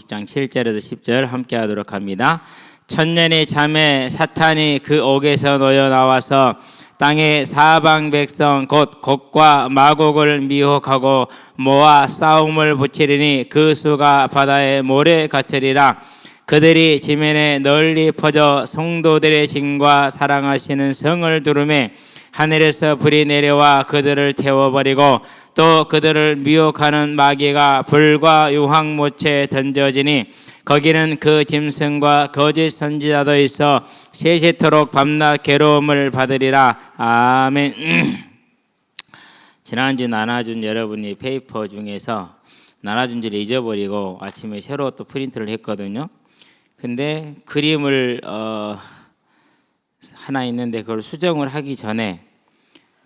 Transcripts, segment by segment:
20장 7절에서 10절 함께 하도록 합니다. 천년이 잠에 사탄이 그 옥에서 놓여 나와서 땅의 사방 백성 곧 곡과 마곡을 미혹하고 모아 싸움을 붙이리니 그 수가 바다의 모래 같으리라. 그들이 지면에 널리 퍼져 성도들의 진과 사랑하시는 성을 두르매 하늘에서 불이 내려와 그들을 태워버리고 또 그들을 미혹하는 마귀가 불과 유황못에 던져지니 거기는 그 짐승과 거짓 선지자도 있어 세세토록 밤낮 괴로움을 받으리라. 아멘. 지난주 나눠준 여러분이 페이퍼 중에서 나눠준 줄 잊어버리고 아침에 새로 또 프린트를 했거든요. 근데 그림을 하나 있는데 그걸 수정을 하기 전에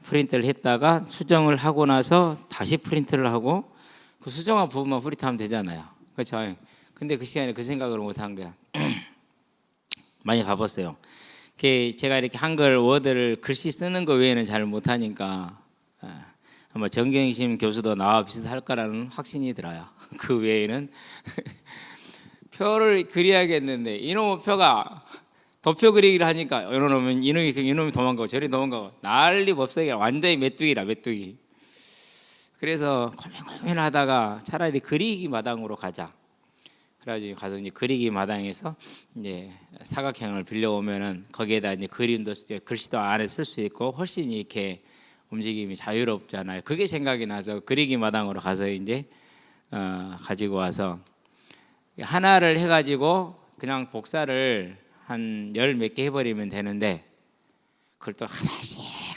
프린트를 했다가 수정을 하고 나서 다시 프린트를 하고 그 수정한 부분만 프린트하면 되잖아요. 그렇죠? 근데 그 시간에 그 생각을 못 한 거야. 많이 바빴어요. 제가 이렇게 한글 워드를 글씨 쓰는 거 외에는 잘 못하니까 아마 정경심 교수도 나와 비슷할 거라는 확신이 들어요. 그 외에는 표를 그려야겠는데 이놈의 표가 도표 그리기를 하니까 이놈이 도망가고 저리 도망가고 난리 법석이라 완전히 메뚜기라 메뚜기. 그래서 고민하다가 차라리 그리기 마당으로 가자. 그래가지고 가서 이제 그리기 마당에서 이제 사각형을 빌려오면은 거기에다 이제 그림도 글씨도 안에 쓸 수 있고 훨씬 이렇게 움직임이 자유롭잖아요. 그게 생각이 나서 그리기 마당으로 가서 이제 가지고 와서 하나를 해가지고 그냥 복사를 한 열 몇 개 해버리면 되는데 그걸 또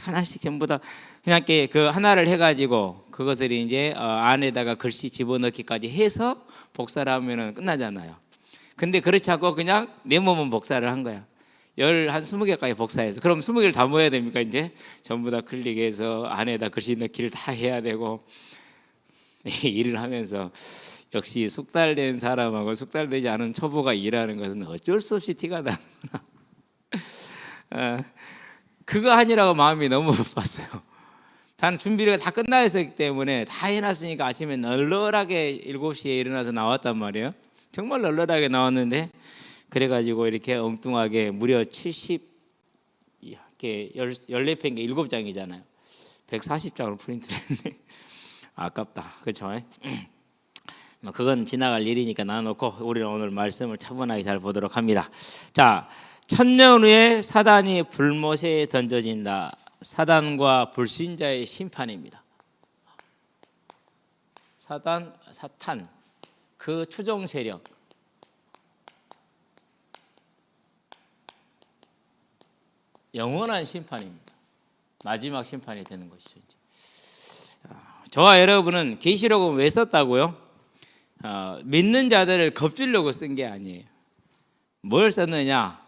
하나씩 전부 다 그냥 그 하나를 해가지고 그것을 이제 안에다가 글씨 집어넣기까지 해서 복사를 하면은 끝나잖아요. 근데 그렇지 않고 그냥 내 몸은 복사를 한 거야. 한 20개까지 복사해서. 그럼 20개를 다 모아야 됩니까? 이제 전부 다 클릭해서 안에다 글씨 넣기를 다 해야 되고 일을 하면서 역시 숙달된 사람하고 숙달되지 않은 초보가 일하는 것은 어쩔 수 없이 티가 나구나. 그거 하느라고 마음이 너무 바빴어요. 저는 준비가 다 끝나 있었기 때문에 다 해놨으니까 아침에 널널하게 7시에 일어나서 나왔단 말이에요. 정말 널널하게 나왔는데 그래가지고 이렇게 엉뚱하게 무려 70개 14편게 7장이잖아요. 140장을 프린트를 했네. 아깝다. 그렇죠? 그건 지나갈 일이니까 놔놓고 우리는 오늘 말씀을 차분하게 잘 보도록 합니다. 자, 천년 후에 사단이 불못에 던져진다. 사단과 불신자의 심판입니다. 사탄 그 추종 세력 영원한 심판입니다. 마지막 심판이 되는 것이죠. 저와 여러분은 계시록은 왜 썼다고요? 믿는 자들을 겁주려고 쓴 게 아니에요. 뭘 썼느냐?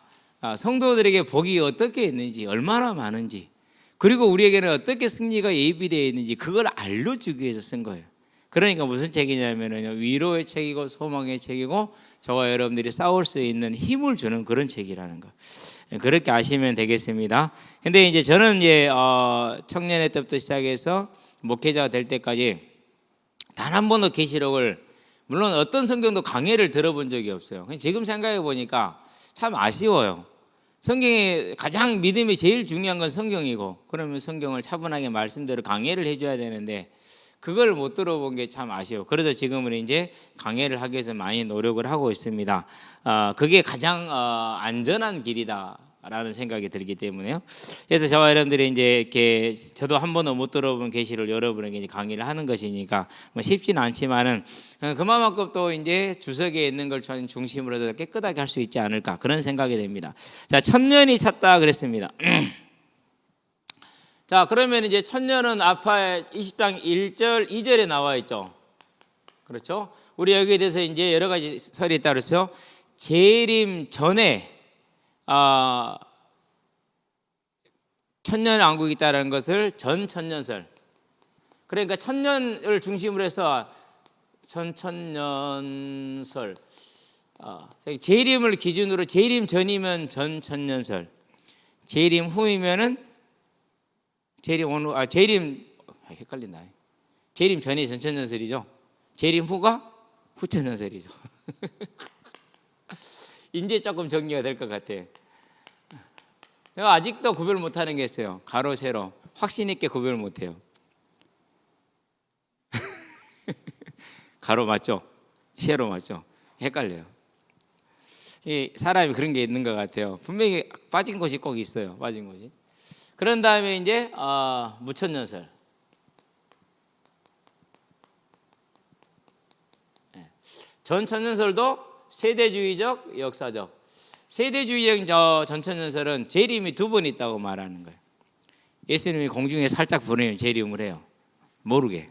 성도들에게 복이 어떻게 있는지, 얼마나 많은지, 그리고 우리에게는 어떻게 승리가 예비되어 있는지 그걸 알려주기 위해서 쓴 거예요. 그러니까 무슨 책이냐면요, 위로의 책이고 소망의 책이고 저와 여러분들이 싸울 수 있는 힘을 주는 그런 책이라는 거. 그렇게 아시면 되겠습니다. 근데 이제 저는 이제 청년회 때부터 시작해서 목회자가 될 때까지 단 한 번도 계시록을, 물론 어떤 성경도 강해를 들어본 적이 없어요. 지금 생각해 보니까 참 아쉬워요. 성경에 가장 믿음이 제일 중요한 건 성경이고, 그러면 성경을 차분하게 말씀대로 강해를 해줘야 되는데 그걸 못 들어본 게 참 아쉬워. 그래서 지금은 이제 강해를 하기 위해서 많이 노력을 하고 있습니다. 그게 가장 안전한 길이다라는 생각이 들기 때문에요. 그래서 저와 여러분들이 이제 이렇게 저도 한 번도 못 들어본 계시를 여러분에게 강의를 하는 것이니까 뭐 쉽지는 않지만은 그만큼 또 이제 주석에 있는 걸 중심으로 해서 깨끗하게 할 수 있지 않을까 그런 생각이 됩니다. 자, 천년이 찼다 그랬습니다. 자, 그러면 이제 천년은 앞에 20장 1절, 2절에 나와 있죠. 그렇죠? 우리 여기에 대해서 이제 여러 가지 설이 있다 그랬어요. 재림 전에 천년 왕국이 있다는 것을 전천년설. 그러니까 천년을 중심으로 해서 전천년설. 재림을 기준으로 재림 전이면 전천년설. 재림 후이면은 재림 헷갈린다. 재림 전이 전천년설이죠. 재림 후가 후천년설이죠. 이제 조금 정리가 될 것 같아요. 제가 아직도 구별 못하는 게 있어요. 가로, 세로. 확신 있게 구별 못해요. 가로 맞죠? 세로 맞죠? 헷갈려요. 이 사람이 그런 게 있는 것 같아요. 분명히 빠진 곳이 꼭 있어요. 빠진 곳이. 그런 다음에 이제 무천년설. 전천년설도 세대주의적, 역사적. 세대주의적 전천년설은 재림이 두 번 있다고 말하는 거예요. 예수님이 공중에 살짝 보내면 재림을 해요. 모르게.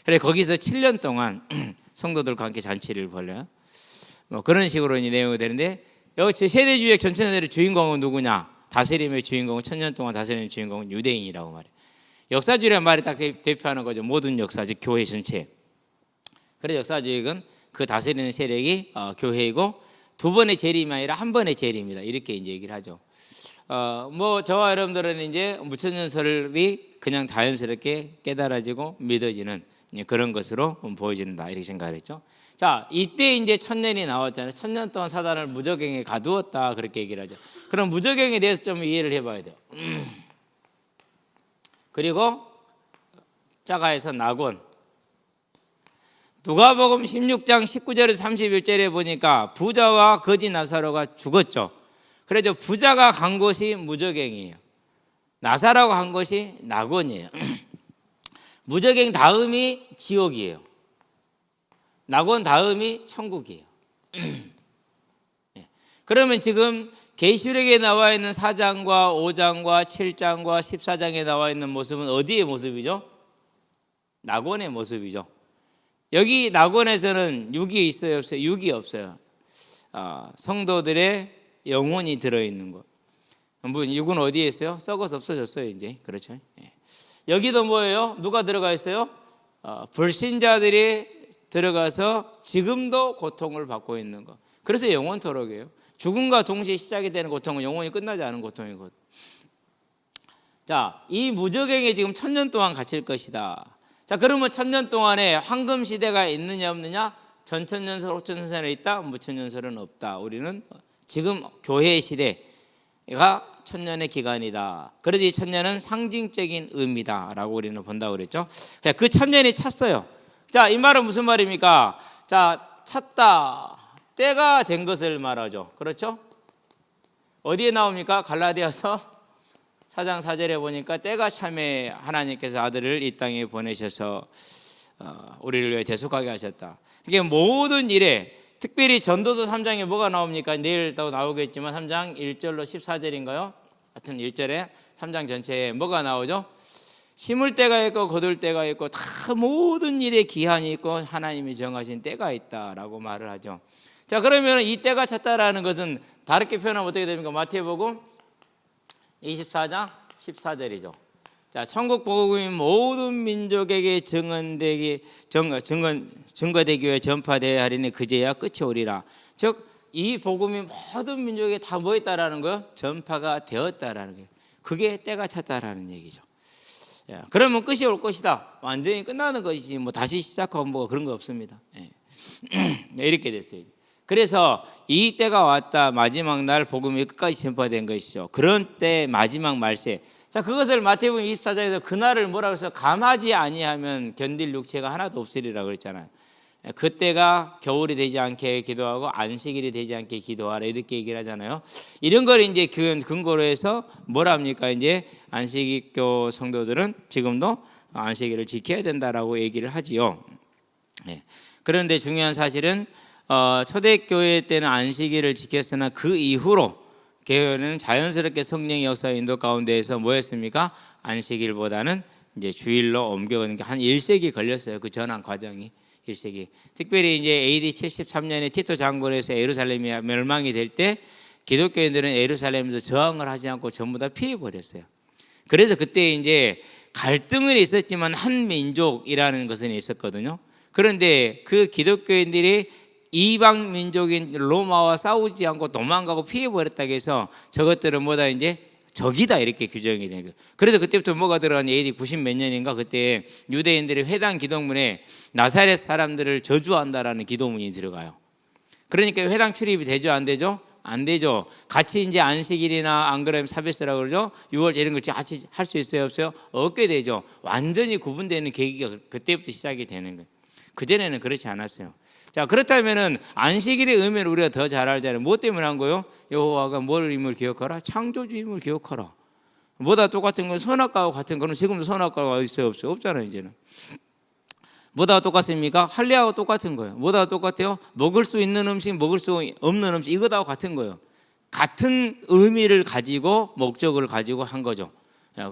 그래 거기서 7년 동안 성도들과 함께 잔치를 벌려요. 뭐 그런 식으로 내용이 되는데 여기 세대주의적 전천년설의 주인공은 누구냐? 다스림의 주인공은 1000년 동안 다스리는 주인공은 유대인이라고 말해요. 역사주의라는 말이 딱 대표하는 거죠. 모든 역사, 즉 교회 전체. 그래서 역사주의는 그 다스리는 세력이 교회이고 두 번의 재림이 아니라 한 번의 재림이다. 이렇게 이제 얘기를 하죠. 뭐 저와 여러분들은 이제 무천년설이 그냥 자연스럽게 깨달아지고 믿어지는 그런 것으로 보여진다. 이렇게 생각을 했죠. 자, 이때 이제 1000년이 나왔잖아요. 1000년 동안 사단을 무저갱에 가두었다. 그렇게 얘기를 하죠. 그럼 무저갱에 대해서 좀 이해를 해봐야 돼요. 그리고 자가에서 낙원. 누가복음 16장 19절에서 31절에 보니까 부자와 거지 나사로가 죽었죠. 그래서 부자가 간 곳이 무저갱이에요. 나사로가 간 곳이 낙원이에요. 무저갱 다음이 지옥이에요. 낙원 다음이 천국이에요. 그러면 지금 계시록에 나와 있는 4장과 5장과 7장과 14장에 나와 있는 모습은 어디의 모습이죠? 낙원의 모습이죠. 여기 낙원에서는 육이 있어요, 없어요? 육이 없어요. 성도들의 영혼이 들어있는 것. 육은 어디에 있어요? 썩어서 없어졌어요, 이제. 그렇죠? 여기도 뭐예요? 누가 들어가 있어요? 불신자들이 들어가서 지금도 고통을 받고 있는 것. 그래서 영원토록이에요. 죽음과 동시에 시작이 되는 고통은 영원히 끝나지 않은 고통이거든. 자, 이 무저갱에 지금 1000년 동안 갇힐 것이다. 자, 그러면 1000년 동안에 황금 시대가 있느냐 없느냐? 전천년설, 호천년설에 있다. 무천년설은 없다. 우리는 지금 교회 시대가 1000년의 기간이다. 그래서 이 1000년은 상징적인 의미다라고 우리는 본다고 그랬죠. 그 1000년이 찼어요. 자, 이 말은 무슨 말입니까? 자, 찼다. 때가 된 것을 말하죠. 그렇죠? 어디에 나옵니까? 갈라디아서 4장 4절에 보니까 때가 참에 하나님께서 아들을 이 땅에 보내셔서 우리를 위해 대속하게 하셨다. 이게 모든 일에 특별히 전도서 3장에 뭐가 나옵니까? 내일 또 나오겠지만 3장 1절로 14절인가요? 하여튼 1절에 3장 전체에 뭐가 나오죠? 심을 때가 있고 거둘 때가 있고 다 모든 일에 기한이 있고 하나님이 정하신 때가 있다라고 말을 하죠. 자, 그러면 이 때가 찼다라는 것은 다르게 표현하면 어떻게 됩니까? 마태복음 24장 14절이죠. 자, 천국 복음이 모든 민족에게 증거되기 위해 전파되어야 하리니 그제야 끝이 오리라. 즉 이 복음이 모든 민족에게 다 뭐 있다라는 거예요? 전파가 되었다라는 거예요. 그게 때가 찼다라는 얘기죠. 그러면 끝이 올 것이다. 완전히 끝나는 것이지 뭐 다시 시작하고 뭐 그런 거 없습니다. 이렇게 됐어요. 그래서 이 때가 왔다. 마지막 날 복음이 끝까지 전파된 것이죠. 그런 때 마지막 말세. 자, 그것을 마태복음 24장에서 그날을 뭐라고 해서 감하지 아니하면 견딜 육체가 하나도 없으리라고 그랬잖아요. 그때가 겨울이 되지 않게 기도하고 안식일이 되지 않게 기도하라 이렇게 얘기를 하잖아요. 이런 걸 이제 근거로 해서 뭐랍니까? 이제 안식일교 성도들은 지금도 안식일을 지켜야 된다라고 얘기를 하지요. 그런데 중요한 사실은 초대교회 때는 안식일을 지켰으나 그 이후로 교회는 자연스럽게 성령의 역사 인도 가운데에서 뭐였습니까? 안식일보다는 이제 주일로 옮겨가는 게 한 1세기 걸렸어요. 그 전환 과정이 1세기. 특별히 이제 AD 73년에 티토 장군에서 예루살렘이 멸망이 될 때 기독교인들은 예루살렘에서 저항을 하지 않고 전부 다 피해 버렸어요. 그래서 그때 이제 갈등은 있었지만 한 민족이라는 것은 있었거든요. 그런데 그 기독교인들이 이방 민족인 로마와 싸우지 않고 도망가고 피해버렸다고 해서 저것들은 뭐다 이제 적이다 이렇게 규정이 된 거예요. 그래서 그때부터 뭐가 들어가니 AD 90 몇 년인가 그때 유대인들이 회당 기도문에 나사렛 사람들을 저주한다라는 기도문이 들어가요. 그러니까 회당 출입이 되죠, 안 되죠? 안 되죠. 같이 이제 안식일이나 안 그러면 사베스라고 그러죠. 6월절 이런 걸 같이 할 수 있어요, 없어요? 없게 되죠. 완전히 구분되는 계기가 그때부터 시작이 되는 거예요. 그전에는 그렇지 않았어요. 자, 그렇다면은 안식일의 의미를 우리가 더 잘 알잖아요. 뭐 때문에 한 거요? 여호와가 뭘 임을 기억하라? 창조주 임을 기억하라. 뭐다 똑같은 건 선악과와 같은 거는 지금도 선악과가 있어요, 없어요? 없잖아요, 이제는. 뭐다 똑같습니까? 할례하고 똑같은 거예요. 뭐다 똑같아요? 먹을 수 있는 음식, 먹을 수 없는 음식, 이거다 같은 거예요. 같은 의미를 가지고 목적을 가지고 한 거죠.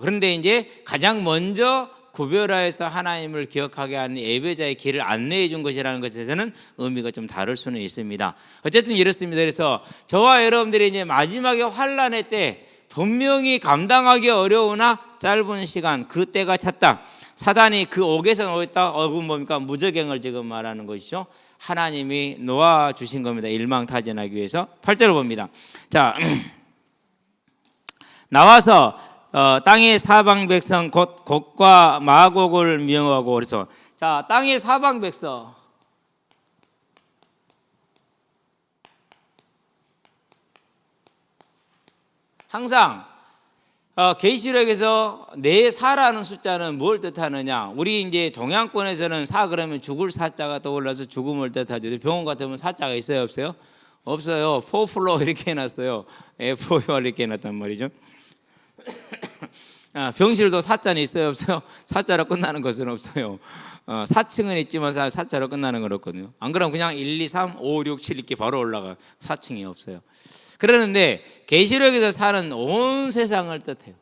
그런데 이제 가장 먼저 구별하여서 하나님을 기억하게 하는 예배자의 길을 안내해 준 것이라는 것에서는 의미가 좀 다를 수는 있습니다. 어쨌든 이렇습니다. 그래서 저와 여러분들이 이제 마지막에 환란의 때 분명히 감당하기 어려우나 짧은 시간 그 때가 찼다. 사단이 그 옥에서 오겠다. 그건 뭡니까? 무저갱을 지금 말하는 것이죠. 하나님이 놓아 주신 겁니다. 일망타진하기 위해서. 8절을 봅니다. 자, 나와서 땅의 사방 백성 곧 곡과 마곡을 미용하고 그래서 자, 땅의 사방 백성 항상 계시록에서 내 사라는 숫자는 뭘 뜻하느냐? 우리 이제 동양권에서는 사 그러면 죽을 사자가 떠올라서 죽음을 뜻하죠. 병원 같으면 사자가 있어요, 없어요? 없어요. 포플로 이렇게 해놨어요. F4 이렇게 해놨단 말이죠. 병실도 사자는 있어요, 없어요? 사자로 끝나는 것은 없어요. 4층은 있지만 사자로 끝나는 건 없거든요. 안 그러면 그냥 1, 2, 3, 5, 6, 7 이렇게 바로 올라가. 4층이 없어요. 그러는데 계시록에서 사는 온 세상을 뜻해요.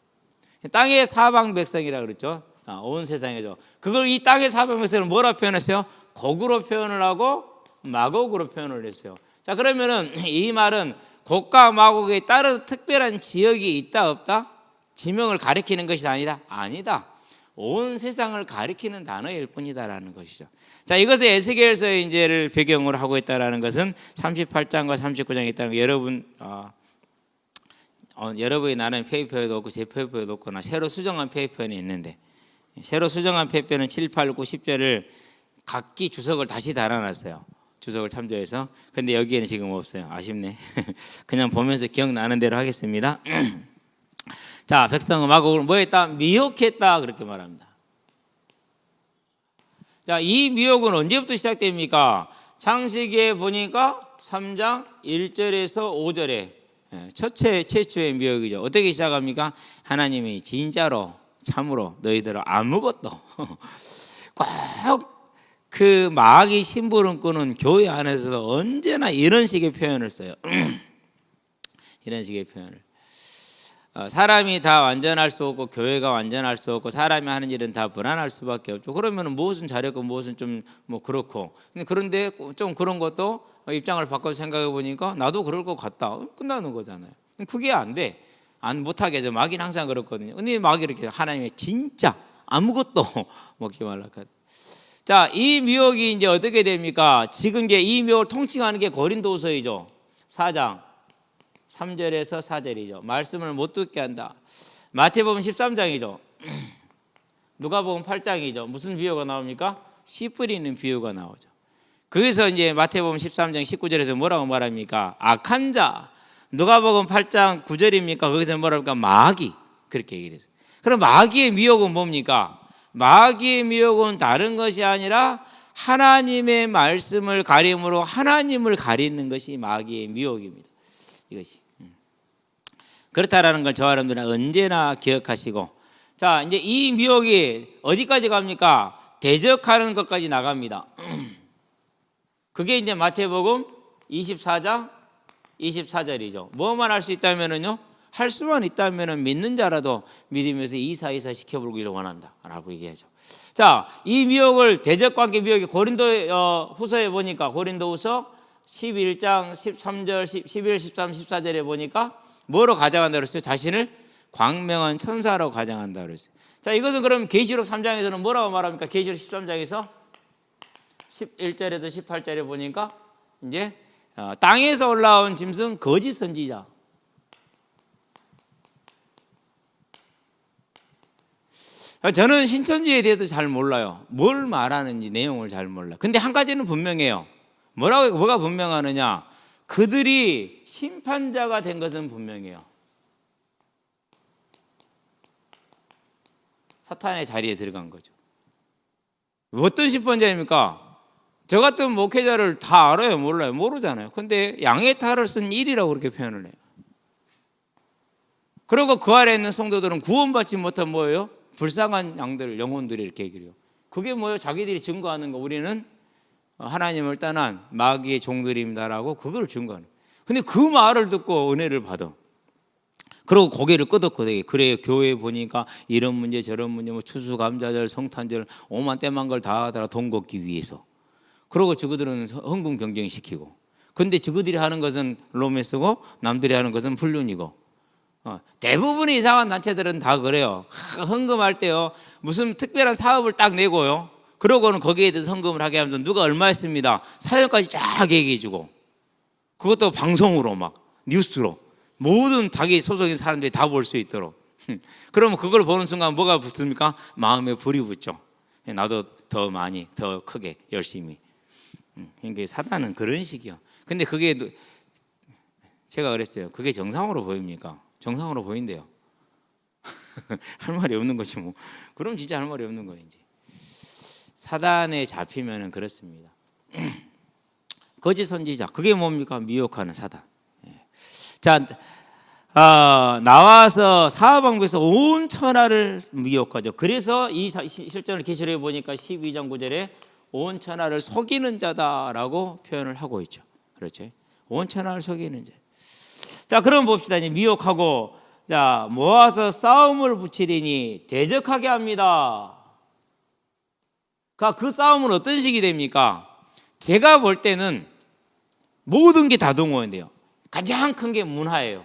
땅의 사방 백성이라 그랬죠. 온 세상이죠. 그걸 이 땅의 사방 백성을 뭐라 표현했어요? 곡으로 표현을 하고 마곡으로 표현을 했어요. 자, 그러면은 이 말은 곡과 마곡에 다른 특별한 지역이 있다 없다? 지명을 가리키는 것이 아니다. 아니다. 온 세상을 가리키는 단어일 뿐이다라는 것이죠. 자, 이것을 에스겔서의 인재를 배경으로 하고 있다라는 것은 38장과 39장에 있다는 거 여러분 여러분이 나는 페이퍼에도 없고 제 페이퍼에도 없거나 새로 수정한 페이퍼는 있는데 새로 수정한 페이퍼는 7, 8, 9, 10절을 각기 주석을 다시 달아놨어요. 주석을 참조해서. 근데 여기에는 지금 없어요. 아쉽네. 그냥 보면서 기억나는 대로 하겠습니다. 자, 백성은 마곡을 뭐 했다? 미혹했다 그렇게 말합니다. 자, 이 미혹은 언제부터 시작됩니까? 창세기에 보니까 3장 1절에서 5절에 최초의 미혹이죠. 어떻게 시작합니까? 하나님이 진짜로 참으로 너희들은 아무것도 꼭 그 마귀 심부름 끄는 교회 안에서도 언제나 이런 식의 표현을 써요. 이런 식의 표현을. 사람이 다 완전할 수 없고 교회가 완전할 수 없고 사람이 하는 일은 다 불안할 수밖에 없죠. 그러면 무엇은 잘했고 무엇은 좀 뭐 그렇고. 그런데 좀 그런 것도 입장을 바꿔서 생각해 보니까 나도 그럴 것 같다. 끝나는 거잖아요. 그게 안 돼. 안 못하게 해서 마귀는 항상 그렇거든요. 근데 마귀 이렇게 하나님의 진짜 아무것도 먹지 말라. 자, 이 미혹이 이제 어떻게 됩니까? 지금 이제 이 미혹을 통칭하는 게 고린도후서이죠. 4장 3절에서 4절이죠. 말씀을 못 듣게 한다. 마태복음 13장이죠. 누가복음 8장이죠. 무슨 비유가 나옵니까? 씨 뿌리는 비유가 나오죠. 거기서 이제 마태복음 13장 19절에서 뭐라고 말합니까? 악한 자. 누가복음 8장 9절입니까? 거기서 뭐라고 합니까? 마귀. 그렇게 얘기를 했어요. 그럼 마귀의 미혹은 뭡니까? 마귀의 미혹은 다른 것이 아니라 하나님의 말씀을 가림으로 하나님을 가리는 것이 마귀의 미혹입니다. 이것이. 그렇다라는 걸 저와 여러분들은 언제나 기억하시고, 자, 이제 이 미혹이 어디까지 갑니까? 대적하는 것까지 나갑니다. 그게 이제 마태복음 24장 24절이죠. 뭐만 할 수 있다면은요, 할 수만 있다면은 믿는 자라도 믿으면서 이사 시켜보기를 원한다라고 얘기하죠. 자, 이 미혹을 대적관계 미혹이 고린도 후서에 보니까 고린도후서 11장 13절 11, 13, 14절에 보니까 뭐로 가장한다 그랬어요? 자신을 광명한 천사로 가장한다 그랬어요. 자, 이것은 그럼 계시록 3장에서는 뭐라고 말합니까? 계시록 13장에서 11절에서 18절에 보니까 이제 땅에서 올라온 짐승 거짓 선지자. 저는 신천지에 대해서 잘 몰라요. 뭘 말하는지 내용을 잘 몰라요. 근데 한 가지는 분명해요. 뭐가 분명하느냐? 그들이 심판자가 된 것은 분명해요. 사탄의 자리에 들어간 거죠. 어떤 심판자입니까? 저 같은 목회자를 다 알아요? 몰라요? 모르잖아요. 근데 양의 탈을 쓴 일이라고 그렇게 표현을 해요. 그리고 그 아래에 있는 성도들은 구원받지 못한 뭐예요? 불쌍한 양들, 영혼들이 이렇게 얘기해요. 그게 뭐예요? 자기들이 증거하는 거. 우리는 하나님을 떠난 마귀의 종들입니다라고 그걸 증거하는 거예요. 근데 그 말을 듣고 은혜를 받아. 그리고 고개를 끄덕끄덕해. 그래요. 교회에 보니까 이런 문제 저런 문제 뭐 추수감사절 성탄절 오만 때만 걸 다 하더라 돈 걷기 위해서. 그리고 저그들은 헌금 경쟁시키고. 근데 저그들이 하는 것은 로맨스고 남들이 하는 것은 불륜이고. 대부분의 이상한 단체들은 다 그래요. 헌금할 때요 무슨 특별한 사업을 딱 내고요. 그러고는 거기에 대해서 헌금을 하게 하면서 누가 얼마 했습니다. 사연까지 쫙 얘기해주고. 그것도 방송으로 막 뉴스로. 모든 자기 소속인 사람들이 다 볼 수 있도록. 그러면 그걸 보는 순간 뭐가 붙습니까? 마음에 불이 붙죠. 나도 더 많이 더 크게 열심히. 그러니까 사단은 그런 식이요. 근데 그게 제가 그랬어요. 그게 정상으로 보입니까? 정상으로 보인대요. 할 말이 없는 거지 뭐. 그럼 진짜 할 말이 없는 거예요. 이제 사단에 잡히면은 그렇습니다. 거짓 선지자 그게 뭡니까? 미혹하는 사단. 자, 나와서 사방에서 온 천하를 미혹하죠. 그래서 이 실전을 계시록에 보니까 12장 9절에 온 천하를 속이는 자다라고 표현을 하고 있죠. 그렇죠? 온 천하를 속이는 자. 자, 그럼 봅시다. 이제 미혹하고 자 모아서 싸움을 붙이리니 대적하게 합니다. 그 싸움은 어떤 식이 됩니까? 제가 볼 때는 모든 게 다 동원돼요. 가장 큰 게 문화예요.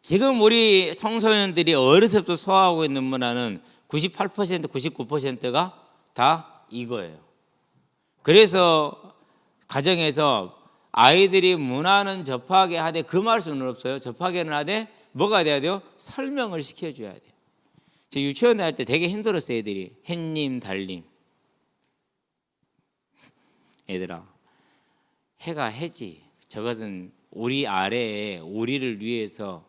지금 우리 청소년들이 어려서부터 소화하고 있는 문화는 98%, 99%가 다 이거예요. 그래서 가정에서 아이들이 문화는 접하게 하되 금할 수는 없어요. 접하게는 하되 뭐가 돼야 돼요? 설명을 시켜줘야 돼요. 저 유치원 다닐 때 되게 힘들었어요. 애들이 햇님 달님. 얘들아 해가 해지. 저것은 우리 아래에 우리를 위해서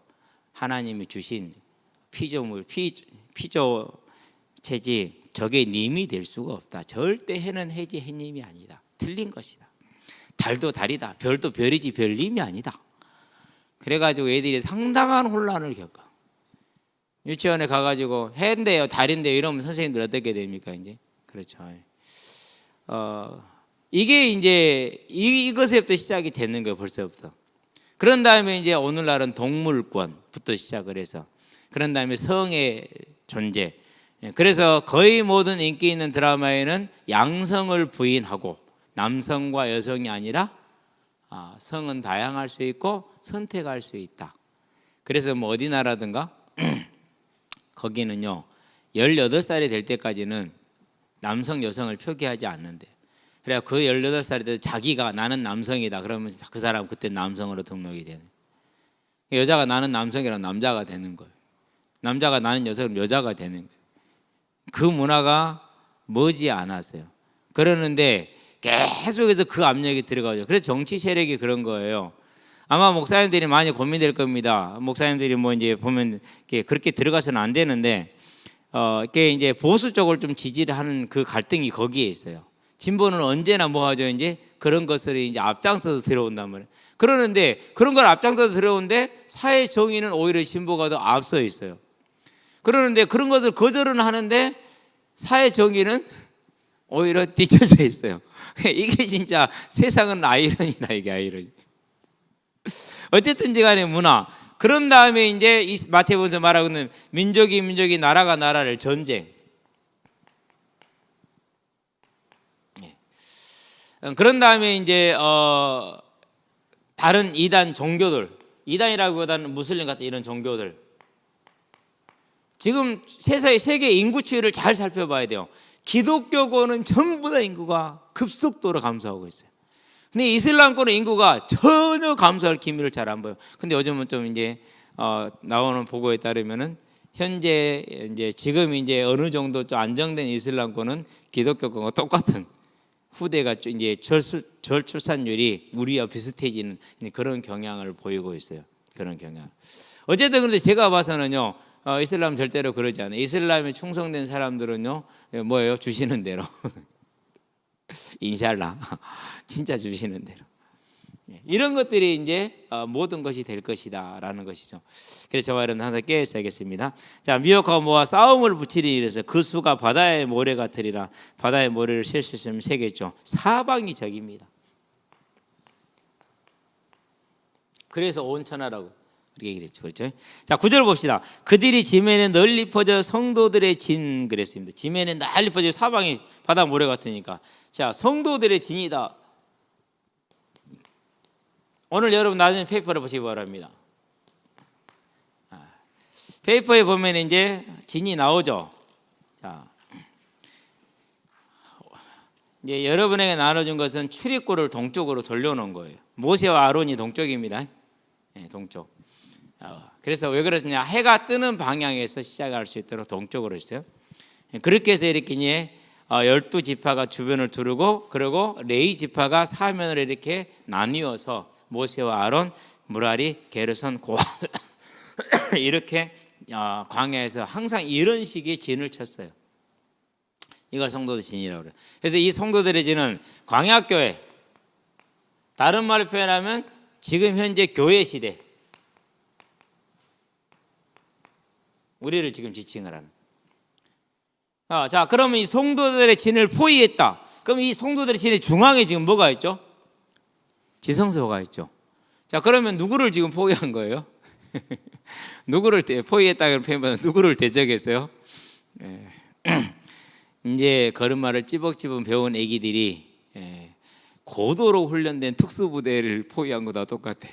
하나님이 주신 피조물 피조체지 저게 님이 될 수가 없다. 절대 해는 해지 해님이 아니다. 틀린 것이다. 달도 달이다. 별도 별이지 별님이 아니다. 그래가지고 애들이 상당한 혼란을 겪어. 유치원에 가가지고 해인데요 달인데요 이러면 선생님들 어떻게 됩니까? 이제 그렇죠. 이게 이제 이것에부터 시작이 되는 거예요. 벌써부터. 그런 다음에 이제 오늘날은 동물권부터 시작을 해서 그런 다음에 성의 존재. 그래서 거의 모든 인기 있는 드라마에는 양성을 부인하고 남성과 여성이 아니라 성은 다양할 수 있고 선택할 수 있다. 그래서 뭐 어디 나라든가 거기는요 18살이 될 때까지는 남성 여성을 표기하지 않는데 그래야 그 18살이 돼서 자기가 나는 남성이다 그러면 그 사람 그때 남성으로 등록이 되는 여자가 나는 남성이라면 남자가 되는 거예요. 남자가 나는 여성이라면 여자가 되는 거예요. 그 문화가 머지 않았어요. 그러는데 계속해서 그 압력이 들어가죠. 그래서 정치 세력이 그런 거예요. 아마 목사님들이 많이 고민될 겁니다. 목사님들이 뭐 이제 보면 그렇게 들어가서는 안 되는데 이게 이제 보수 쪽을 좀 지지를 하는 그 갈등이 거기에 있어요. 진보는 언제나 뭐 하죠? 이제 그런 것을 이제 앞장서서 들어온단 말이에요. 그러는데 그런 걸 앞장서서 들어오는데 사회 정의는 오히려 진보가 더 앞서 있어요. 그러는데 그런 것을 거절은 하는데 사회 정의는 오히려 뒤쳐져 있어요. 이게 진짜 세상은 아이러니다. 이게 아이러니. 어쨌든지 간에 문화. 그런 다음에 이제 이 마태복음에서 말하고 있는 민족이 나라가 나라를 전쟁. 그런 다음에 이제 다른 이단 종교들, 이단이라기보다는 무슬림 같은 이런 종교들. 지금 세계 인구 추이를 잘 살펴봐야 돼요. 기독교권은 전부 다 인구가 급속도로 감소하고 있어요. 근데 이슬람권의 인구가 전혀 감소할 기미를 잘 안 보여요. 근데 요즘은 좀 이제 나오는 보고에 따르면은 현재 이제 지금 이제 어느 정도 좀 안정된 이슬람권은 기독교권과 똑같은 후대가 이제 저출산율이 우리와 비슷해지는 그런 경향을 보이고 있어요. 그런 경향. 어쨌든 그런데 제가 봐서는요, 이슬람 절대로 그러지 않아요. 이슬람에 충성된 사람들은요, 뭐예요? 주시는 대로. 인샬라. 진짜 주시는 대로. 이런 것들이 이제 모든 것이 될 것이다라는 것이죠. 그래서 저와 여러분 항상 깨어 있어야겠습니다. 자, 미혹하고 모아 싸움을 붙이리 이래서 그 수가 바다의 모래 같으리라. 바다의 모래를 셀 수 있으면 세겠죠. 사방이 적입니다. 그래서 온천하라고 그렇게 얘기를 했죠. 그렇죠? 자, 9절 봅시다. 그들이 지면에 널리 퍼져 성도들의 진 그랬습니다. 지면에 널리 퍼져 사방이 바다 모래 같으니까. 자, 성도들의 진이다. 오늘 여러분 나중에 페이퍼를 보시기 바랍니다. 페이퍼에 보면 이제 진이 나오죠. 자, 이제 여러분에게 나눠준 것은 출입구를 동쪽으로 돌려놓은 거예요. 모세와 아론이 동쪽입니다. 네, 동쪽. 그래서 왜 그러냐? 해가 뜨는 방향에서 시작할 수 있도록 동쪽으로 했어요. 그렇게 해서 이렇게 이제 12지파가 주변을 두르고, 그리고 레위 지파가 사면으로 이렇게 나뉘어서 모세와 아론, 무라리, 게르손, 고아 이렇게 광야에서 항상 이런 식의 진을 쳤어요. 이걸 성도들 진이라고 그래요. 그래서 이 성도들의 진은 광야교회, 다른 말로 표현하면 지금 현재 교회 시대, 우리를 지금 지칭을 하는. 자, 그러면 이 성도들의 진을 포위했다. 그럼 이 성도들의 진의 중앙에 지금 뭐가 있죠? 지성소가 있죠. 자, 그러면 누구를 지금 포위한 거예요? 누구를 포위했다고 표현하면 누구를 대적했어요? 이제 걸음마를 찌벅찌벅 배운 애기들이 고도로 훈련된 특수부대를 포위한 거다 똑같아.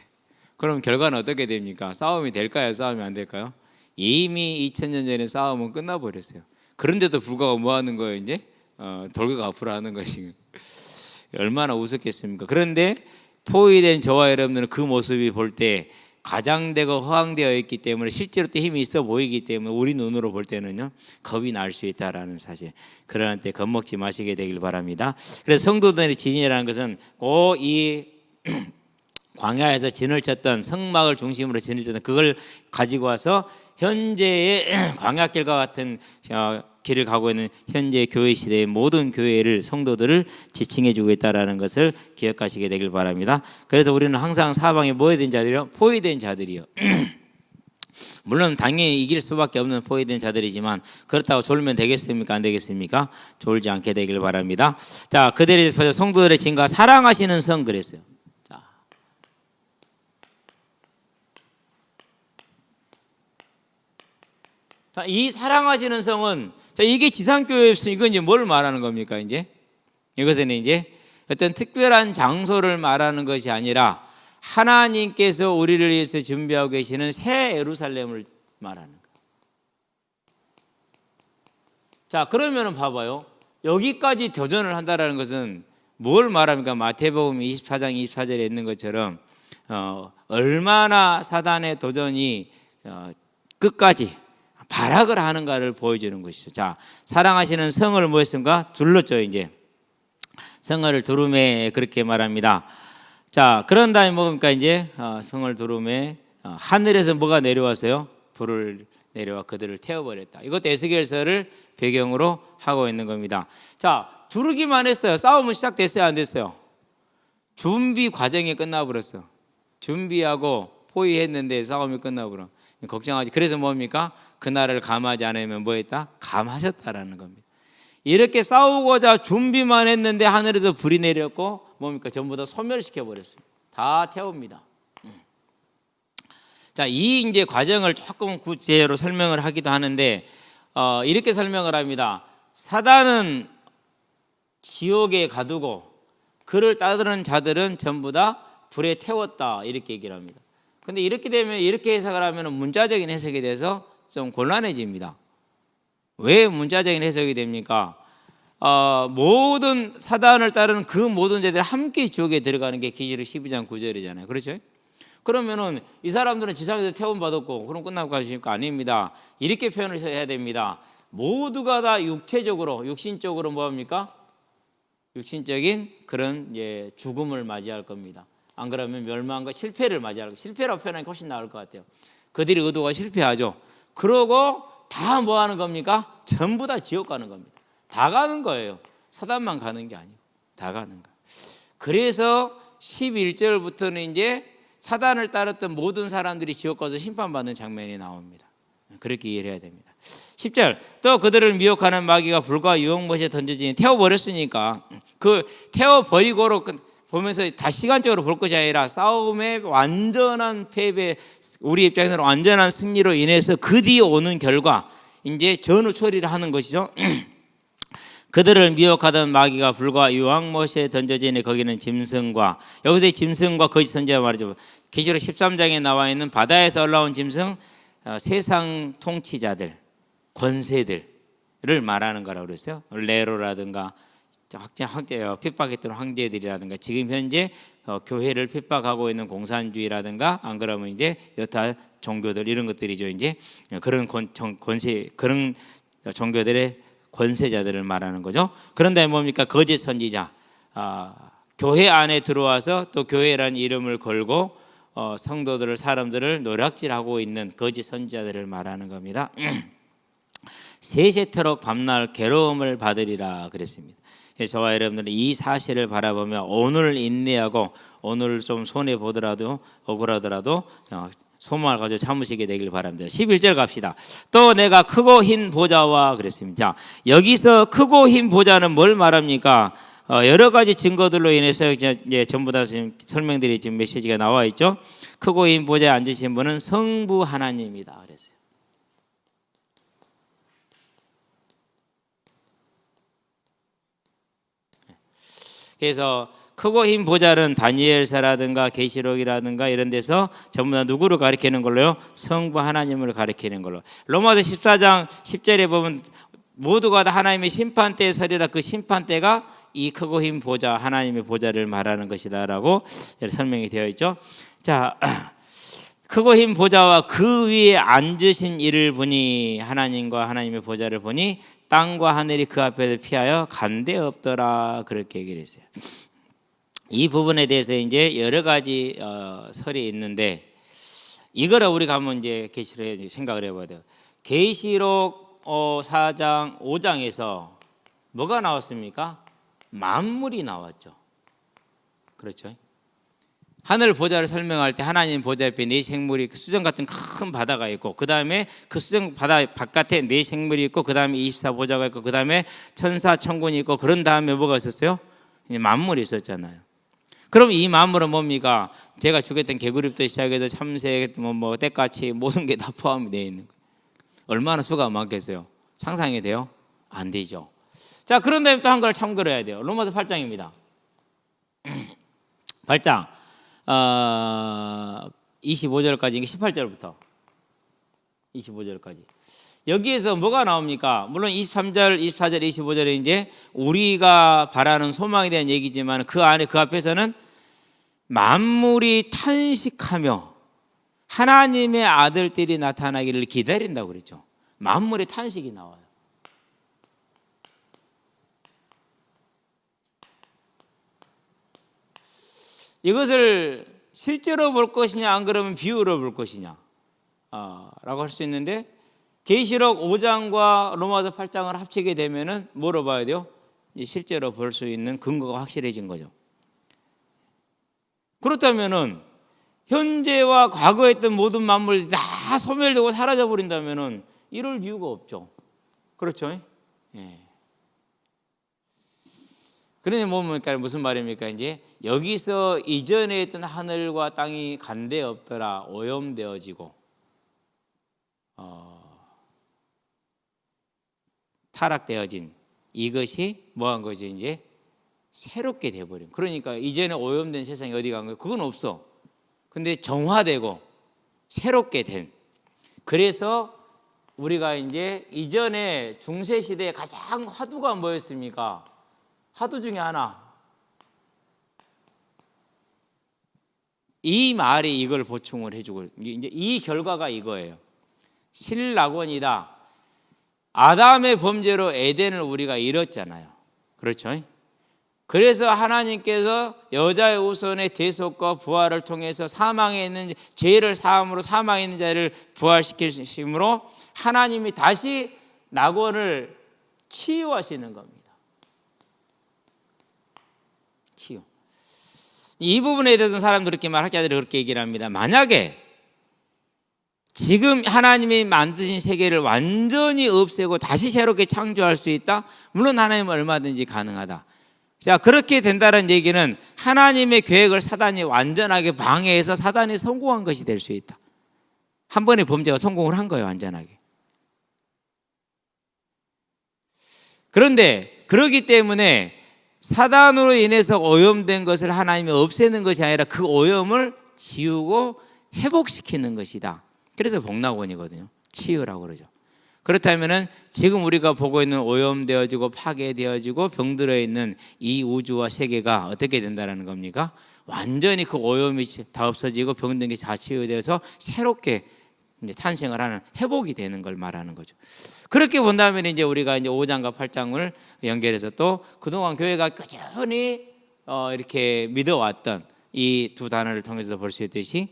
그럼 결과는 어떻게 됩니까? 싸움이 될까요? 싸움이 안 될까요? 이미 2000년 전에 싸움은 끝나버렸어요. 그런데도 불구하고 뭐 하는 거예요? 이제 돌격 앞으로 하는 것이 얼마나 우습겠습니까? 그런데 포위된 저와 여러분들은 그 모습이 볼 때 가장되고 허황되어 있기 때문에 실제로 또 힘이 있어 보이기 때문에 우리 눈으로 볼 때는요, 겁이 날 수 있다라는 사실. 그러나 때 겁먹지 마시게 되길 바랍니다. 그래서 성도들의 진이라는 것은 꼭 이 광야에서 진을 쳤던, 성막을 중심으로 진을 쳤던 그걸 가지고 와서 현재의 광야길과 같은 길을 가고 있는 현재 교회 시대의 모든 교회를, 성도들을 지칭해 주고 있다는 것을 기억하시게 되길 바랍니다. 그래서 우리는 항상 사방에 뭐해된 자들이요? 포위된 자들이요. 물론 당연히 이길 수밖에 없는 포위된 자들이지만 그렇다고 졸면 되겠습니까? 안 되겠습니까? 졸지 않게 되길 바랍니다. 자, 그들의 성도들의 진과 사랑하시는 성 그랬어요. 자, 이 사랑하시는 성은, 자, 이게 지상교회에서 이건 이제 뭘 말하는 겁니까? 이제 이것은 이제 어떤 특별한 장소를 말하는 것이 아니라 하나님께서 우리를 위해서 준비하고 계시는 새 예루살렘을 말하는 거예요. 자, 그러면은 봐봐요. 여기까지 도전을 한다라는 것은 뭘 말합니까? 마태복음 24장 24절에 있는 것처럼 얼마나 사단의 도전이 끝까지 발악을 하는가를 보여주는 것이죠. 자, 사랑하시는 성을 뭐 했습니까? 둘렀죠. 이제 성을 두름에 그렇게 말합니다. 자, 그런 다음에 뭡니까? 이제 성을 두름에 하늘에서 뭐가 내려왔어요? 불을 내려와 그들을 태워버렸다. 이것도 에스겔서를 배경으로 하고 있는 겁니다. 자, 두르기만 했어요. 싸움은 시작됐어요? 안 됐어요? 준비 과정이 끝나버렸어. 준비하고 포위했는데 싸움이 끝나버려. 걱정하지. 그래서 뭡니까? 그날을 감하지 않으면 뭐 했다? 감하셨다라는 겁니다. 이렇게 싸우고자 준비만 했는데 하늘에서 불이 내렸고 뭡니까? 전부 다 소멸시켜 버렸습니다. 다 태웁니다. 자, 이 이제 과정을 조금 구체로 설명을 하기도 하는데 이렇게 설명을 합니다. 사단은 지옥에 가두고 그를 따르는 자들은 전부 다 불에 태웠다, 이렇게 얘기를 합니다. 근데 이렇게 되면, 이렇게 해석을 하면 문자적인 해석이 돼서 좀 곤란해집니다. 왜 문자적인 해석이 됩니까? 모든 사단을 따르는 그 모든 자들이 함께 지옥에 들어가는 게 계시록 12장 9절이잖아요. 그렇죠? 그러면은 이 사람들은 지상에서 태움 받았고 그럼 끝나고 가십니까? 아닙니다. 이렇게 표현을 해야 됩니다. 모두가 다 육체적으로, 육신적으로 뭐합니까? 육신적인 그런 죽음을 맞이할 겁니다. 안 그러면 멸망과 실패를 맞이할 겁니다. 실패라고 표현하는 게 훨씬 나을 것 같아요. 그들의 의도가 실패하죠. 그러고 다 뭐 하는 겁니까? 전부 다 지옥 가는 겁니다. 다 가는 거예요. 사단만 가는 게 아니고 다 가는 거예요. 그래서 11절부터는 이제 사단을 따랐던 모든 사람들이 지옥 가서 심판받는 장면이 나옵니다. 그렇게 이해를 해야 됩니다. 10절 또 그들을 미혹하는 마귀가 불과 유황못에 던져지니 태워버렸으니까 그 태워버리고로 보면서 다 시간적으로 볼 것이 아니라 싸움의 완전한 패배, 우리 입장에서는 완전한 승리로 인해서 그 뒤에 오는 결과 이제 전후 처리를 하는 것이죠. 그들을 미혹하던 마귀가 불과 유황못에 던져지니 거기는 짐승과, 여기서 짐승과 거짓 선지자 말이죠. 계시록 13장에 나와 있는 바다에서 올라온 짐승, 세상 통치자들, 권세들을 말하는 거라고 그랬어요. 네로라든가 핍박했던 황제들이라든가 지금 현재 교회를 핍박하고 있는 공산주의라든가 안 그러면 이제 여타 종교들 이런 것들이죠. 이제 그런 권세, 그런 종교들의 권세자들을 말하는 거죠. 그런데 뭡니까? 거짓 선지자, 교회 안에 들어와서 또 교회라는 이름을 걸고 성도들을, 사람들을 노략질하고 있는 거짓 선지자들을 말하는 겁니다. 세세토록 밤낮 괴로움을 받으리라 그랬습니다. 저와 여러분들은 이 사실을 바라보며 오늘 인내하고 오늘 좀 손해 보더라도 억울하더라도 소망을 가지고 참으시게 되길 바랍니다. 11절 갑시다. 또 내가 크고 흰 보좌와 그랬습니다. 자, 여기서 크고 흰 보좌는 뭘 말합니까? 여러 가지 증거들로 인해서 이제 전부 다 지금 설명들이 지금 메시지가 나와 있죠. 크고 흰 보좌에 앉으신 분은 성부 하나님이다 그랬어요. 그래서 크고 흰 보좌는 다니엘서라든가 계시록이라든가 이런 데서 전부 다 누구를 가리키는 걸로요? 성부 하나님을 가리키는 걸로. 로마서 14장 10절에 보면 모두가 다 하나님의 심판대에 서리라, 그 심판대가 이 크고 흰 보좌, 하나님의 보좌를 말하는 것이다라고 설명이 되어 있죠. 자, 크고 흰 보좌와 그 위에 앉으신 이를 보니, 하나님과 하나님의 보좌를 보니 땅과 하늘이 그 앞에서 피하여 간데 없더라, 그렇게 얘기를 했어요. 이 부분에 대해서 이제 여러 가지 설이 있는데, 이거를 우리가 한번 이제 계시록 생각을 해봐야 돼요. 계시록 4장 5장에서 뭐가 나왔습니까? 만물이 나왔죠. 그렇죠. 하늘 보좌를 설명할 때 하나님 보좌 옆에 네 생물이 수정 같은 큰 바다가 있고, 그 다음에 그 수정 바다 바깥에 네 생물이 있고, 그 다음에 24보좌가 있고, 그 다음에 천사 천군이 있고, 그런 다음에 뭐가 있었어요? 만물이 있었잖아요. 그럼 이 만물은 뭡니까? 제가 죽였던 개구리부터 시작해서 참새, 뭐 때까지 모든 게 다 포함이 되어 있는 거예요. 얼마나 수가 많겠어요? 상상이 돼요? 안 되죠. 자, 그런데 또 한 걸 참고해야 돼요. 로마서 8장입니다. 8장 25절까지, 18절부터 25절까지. 여기에서 뭐가 나옵니까? 물론 23절, 24절, 25절에 이제 우리가 바라는 소망에 대한 얘기지만 그 안에, 그 앞에서는 만물이 탄식하며 하나님의 아들들이 나타나기를 기다린다고 그랬죠. 만물의 탄식이 나와요. 이것을 실제로 볼 것이냐, 안 그러면 비유로 볼 것이냐 라고 할 수 있는데, 계시록 5장과 로마서 8장을 합치게 되면은 뭐로 봐야 돼요? 이제 실제로 볼 수 있는 근거가 확실해진 거죠. 그렇다면은 현재와 과거에 있던 모든 만물이 다 소멸되고 사라져 버린다면은 이럴 이유가 없죠. 그렇죠? 예. 그러니 뭡니까? 무슨 말입니까? 이제 여기서 이전에 있던 하늘과 땅이 간데 없더라, 오염되어지고 타락되어진 이것이 뭐한 거죠? 이제 새롭게 돼버린. 그러니까 이전에 오염된 세상이 어디 간 거예요? 그건 없어. 근데 정화되고 새롭게 된. 그래서 우리가 이제 이전에 중세 시대에 가장 화두가 뭐였습니까? 화두 중에 하나. 이 말이 이걸 보충을 해주고, 이제 이 결과가 이거예요. 신락원이다. 아담의 범죄로 에덴을 우리가 잃었잖아요. 그렇죠? 그래서 하나님께서 여자의 후손의 대속과 부활을 통해서 사망에 있는 죄를 사함으로 사망에 있는 자를 부활시키심으로 하나님이 다시 낙원을 치유하시는 겁니다. 치유. 이 부분에 대해서는 사람들이 그렇게 학자들이 그렇게 얘기를 합니다. 만약에 지금 하나님이 만드신 세계를 완전히 없애고 다시 새롭게 창조할 수 있다? 물론 하나님은 얼마든지 가능하다. 자, 그렇게 된다는 얘기는 하나님의 계획을 사단이 완전하게 방해해서 사단이 성공한 것이 될 수 있다. 한 번의 범죄가 성공을 한 거예요, 완전하게. 그런데 그렇기 때문에 사단으로 인해서 오염된 것을 하나님이 없애는 것이 아니라 그 오염을 지우고 회복시키는 것이다. 그래서 복락원이거든요. 치유라고 그러죠. 그렇다면은 지금 우리가 보고 있는 오염되어지고 파괴되어지고 병들어 있는 이 우주와 세계가 어떻게 된다는 겁니까? 완전히 그 오염이 다 없어지고 병든 게 다 치유되어서 새롭게 이제 탄생을 하는 회복이 되는 걸 말하는 거죠. 그렇게 본다면 이제 우리가 이제 5장과 8장을 연결해서 또 그동안 교회가 꾸준히 이렇게 믿어왔던 이 두 단어를 통해서 볼 수 있듯이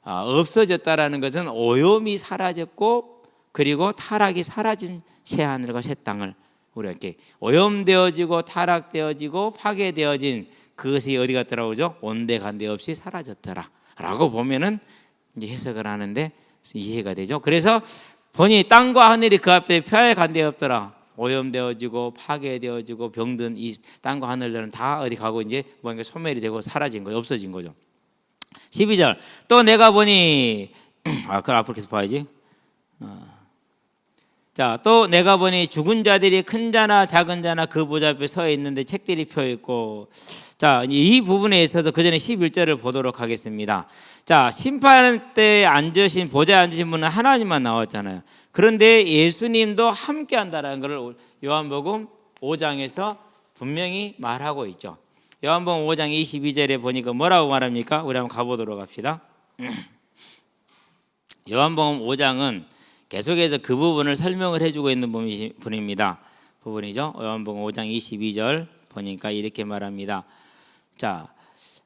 없어졌다라는 것은 오염이 사라졌고 그리고 타락이 사라진 새 하늘과 새 땅을 우리가 이렇게 오염되어지고 타락되어지고 파괴되어진 그것이 어디 갔더라고 그러죠? 온데간데 없이 사라졌더라라고 보면은 이제 해석을 하는데 이해가 되죠. 그래서 보니 땅과 하늘이 그 앞에 펴야간데 없더라. 오염되어지고 파괴되어지고 병든 이 땅과 하늘들은 다 어디 가고 이제 뭔가 소멸이 되고 사라진 거죠. 없어진 거죠. 12절 또 내가 보니 그걸 앞으로 계속 봐야지. 자, 또 내가 보니 죽은 자들이 큰 자나 작은 자나 그 보좌 앞에 서 있는데 책들이 펴 있고. 자, 이 부분에 있어서 그 전에 11절을 보도록 하겠습니다. 자, 심판 때 앉으신 보좌에 앉으신 분은 하나님만 나왔잖아요. 그런데 예수님도 함께 한다라는 것을 요한복음 5장에서 분명히 말하고 있죠. 요한복음 5장 22절에 보니까 뭐라고 말합니까? 우리 한번 가보도록 합시다. 요한복음 5장은 계속해서 그 부분을 설명을 해주고 있는 부분이죠. 요한복음 5장 22절 보니까 이렇게 말합니다. 자,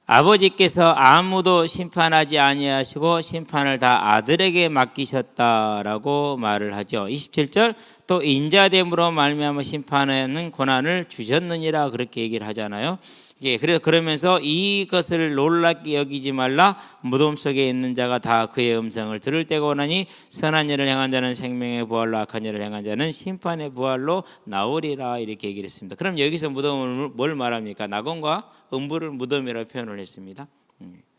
아버지께서 아무도 심판하지 아니하시고 심판을 다 아들에게 맡기셨다라고 말을 하죠. 27절 또 인자됨으로 말미암아 심판하는 권한을 주셨느니라 그렇게 얘기를 하잖아요. 예, 그래서 그러면서 이것을 놀랍게 여기지 말라. 무덤 속에 있는 자가 다 그의 음성을 들을 때가 오나니 선한 일을 행한 자는 생명의 부활로 악한 일을 행한 자는 심판의 부활로 나오리라 이렇게 얘기를 했습니다. 그럼 여기서 무덤을 뭘 말합니까? 낙원과 음부를 무덤이라고 표현을 했습니다.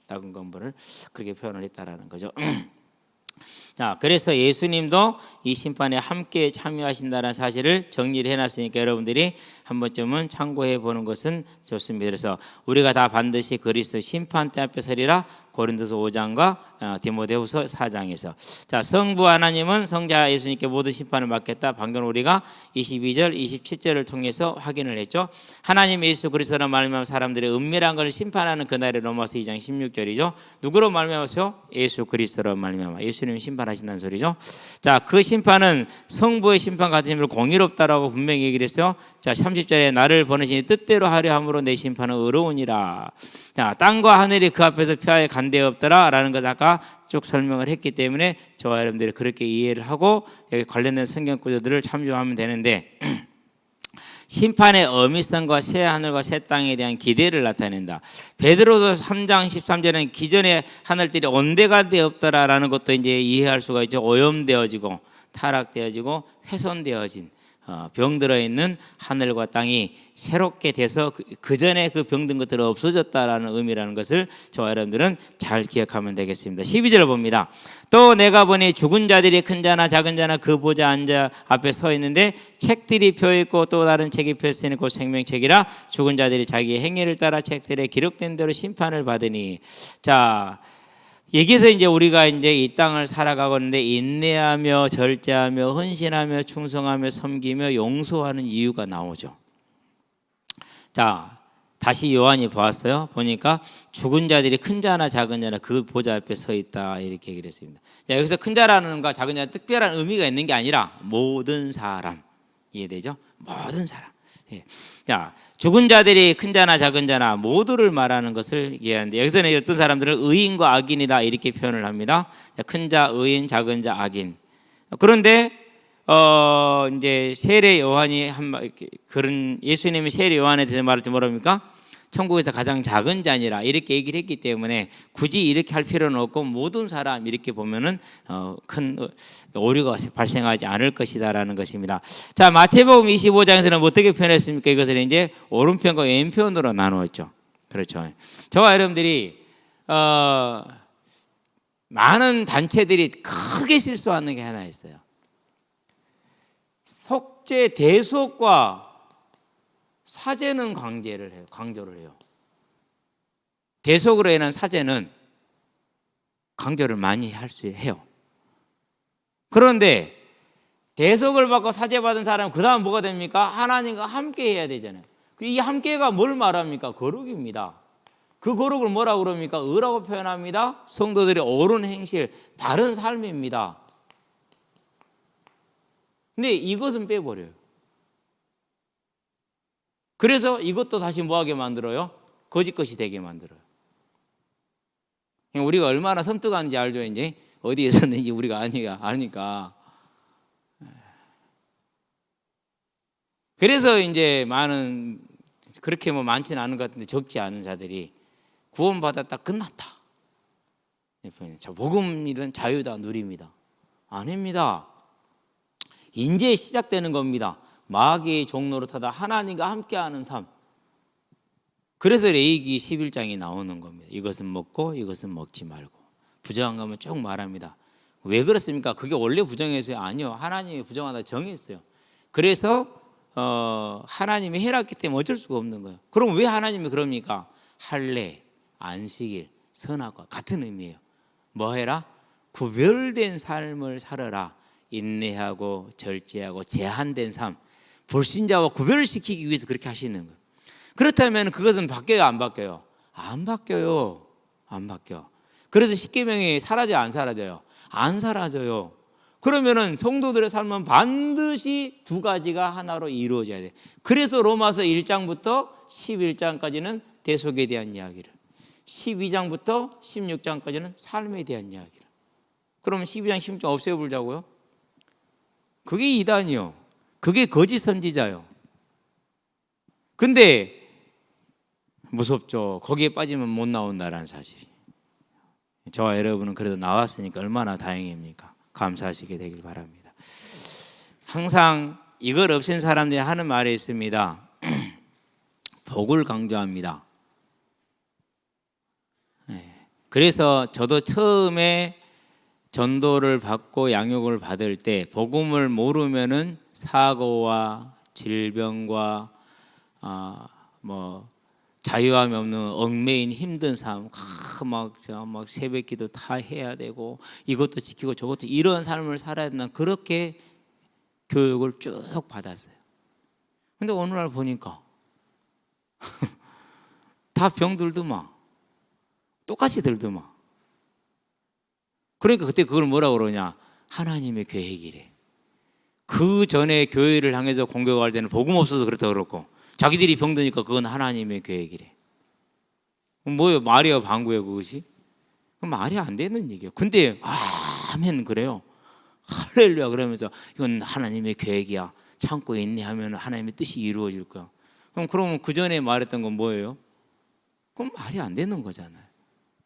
낙원과 음부를 그렇게 표현을 했다라는 거죠. 자, 그래서 예수님도 이 심판에 함께 참여하신다는 사실을 정리를 해놨으니까 여러분들이 한 번쯤은 참고해 보는 것은 좋습니다. 그래서 우리가 다 반드시 그리스도 심판대 앞에 서리라 고린도서 5장과 디모데후서 4장에서. 자, 성부 하나님은 성자 예수님께 모든 심판을 맡겼다. 방금 우리가 22절 27절을 통해서 확인을 했죠. 하나님 예수 그리스도로 말미암아 사람들의 은밀한 것을 심판하는 그날의 로마서 2장 16절이죠. 누구로 말미암아서요? 예수 그리스도로 말미암아. 예수님이 심판하신다는 소리죠. 자, 그 심판은 성부의 심판 같은 힘으로 공의롭다라고 분명히 얘기를 했어요. 자, 30절에 나를 보내시니 뜻대로 하려 함으로 내 심판은 의로우니라. 자, 땅과 하늘이 그 앞에서 피하에 간대 없더라 라는 것을 아까 쭉 설명을 했기 때문에 저와 여러분들이 그렇게 이해를 하고 여기 관련된 성경 구절들을 참조하면 되는데 심판의 어미성과 새 하늘과 새 땅에 대한 기대를 나타낸다. 베드로서 3장 13절에는 기존의 하늘들이 온데간데 없더라라는 것도 이제 이해할 수가 있죠. 오염되어지고 타락되어지고 훼손되어진 병들어 있는 하늘과 땅이 새롭게 돼서 그 전에 그 병든 것들은 없어졌다라는 의미라는 것을 저와 여러분들은 잘 기억하면 되겠습니다. 12절을 봅니다. 또 내가 보니 죽은 자들이 큰 자나 작은 자나 그 보좌 앉아 앞에 서 있는데 책들이 펴 있고 또 다른 책이 펴 있으니 곧 생명책이라 죽은 자들이 자기의 행위를 따라 책들에 기록된 대로 심판을 받으니. 자, 여기서 이제 우리가 이제 이 땅을 살아가고 있는데 인내하며 절제하며 헌신하며 충성하며 섬기며 용서하는 이유가 나오죠. 자, 다시 요한이 보았어요. 보니까 죽은 자들이 큰 자나 작은 자나 그 보좌 앞에 서 있다 이렇게 얘기를 했습니다. 자, 여기서 큰 자라는 것과 작은 자는 특별한 의미가 있는 게 아니라 모든 사람, 이해되죠? 모든 사람. 예. 자, 죽은 자들이 큰 자나 작은 자나 모두를 말하는 것을 얘기하는데 여기서는 어떤 사람들은 의인과 악인이다 이렇게 표현을 합니다. 큰 자 의인, 작은 자 악인. 그런데 이제 세례 요한이 그런 예수님이 세례 요한에 대해서 말할 때 뭐랍니까? 천국에서 가장 작은 자니라 이렇게 얘기를 했기 때문에 굳이 이렇게 할 필요는 없고 모든 사람 이렇게 보면은 큰 오류가 발생하지 않을 것이다라는 것입니다. 자, 마태복음 25장에서는 어떻게 표현했습니까? 이것을 이제 오른편과 왼편으로 나누었죠. 그렇죠. 저와 여러분들이 많은 단체들이 크게 실수하는 게 하나 있어요. 속죄 대속과 사죄는 강조를 해요. 대속으로 인한 사죄는 강조를 많이 해요. 그런데 대속을 받고 사죄받은 사람은 그 다음 뭐가 됩니까? 하나님과 함께 해야 되잖아요. 이 함께가 뭘 말합니까? 거룩입니다. 그 거룩을 뭐라고 그럽니까? 의라고 표현합니다. 성도들의 옳은 행실, 바른 삶입니다. 근데 이것은 빼버려요. 그래서 이것도 다시 뭐하게 만들어요? 거짓것이 되게 만들어요. 우리가 얼마나 섬뜩한지 알죠? 이제 어디에 섰는지 우리가 아니까. 그래서 이제 많은 그렇게 뭐 많지는 않은 것 같은데 적지 않은 자들이 구원받았다 끝났다. 자, 복음이든 자유다 누립니다. 아닙니다. 이제 시작되는 겁니다. 마귀의 종로를 타다 하나님과 함께하는 삶. 그래서 레위기 11장이 나오는 겁니다. 이것은 먹고 이것은 먹지 말고. 부정한 거면 쭉 말합니다. 왜 그렇습니까? 그게 원래 부정해서요? 아니요. 하나님이 부정하다 정했어요. 그래서 하나님이 해놨기 때문에 어쩔 수가 없는 거예요. 그럼 왜 하나님이 그럽니까? 할례, 안식일, 선악과 같은 의미예요. 뭐 해라? 구별된 삶을 살아라. 인내하고 절제하고 제한된 삶. 불신자와 구별을 시키기 위해서 그렇게 하시는 거예요. 그렇다면 그것은 바뀌어요, 안 바뀌어요? 안 바뀌어요. 안 바뀌어. 그래서 십계명이 사라져요, 안 사라져요? 안 사라져요. 그러면은 성도들의 삶은 반드시 두 가지가 하나로 이루어져야 돼. 그래서 로마서 1장부터 11장까지는 대속에 대한 이야기를, 12장부터 16장까지는 삶에 대한 이야기를. 그러면 12장, 16장 없애버리자고요? 그게 이단이요. 그게 거짓 선지자요. 근데 무섭죠. 거기에 빠지면 못 나온다라는 사실이. 저와 여러분은 그래도 나왔으니까 얼마나 다행입니까? 감사하시게 되길 바랍니다. 항상 이걸 없앤 사람들이 하는 말이 있습니다. 복을 강조합니다. 그래서 저도 처음에 전도를 받고 양육을 받을 때 복음을 모르면은 사고와 질병과 자유함이 없는 얽매인 힘든 삶, 막 새벽기도 다 해야 되고 이것도 지키고 저것도 이런 삶을 살아야 된다. 그렇게 교육을 쭉 받았어요. 근데 어느 날 보니까 다 병들더만, 똑같이 들더만. 그러니까 그때 그걸 뭐라고 그러냐? 하나님의 계획이래. 그 전에 교회를 향해서 공격할 때는 복음 없어서 그렇다 그렇고, 자기들이 병드니까 그건 하나님의 계획이래. 뭐예요? 말이야 방구예요 그것이? 말이 안 되는 얘기예요. 근데 아멘 그래요. 할렐루야 그러면서 이건 하나님의 계획이야. 참고 인내하면 하나님의 뜻이 이루어질 거야. 그러면 그 전에 말했던 건 뭐예요? 그건 말이 안 되는 거잖아요.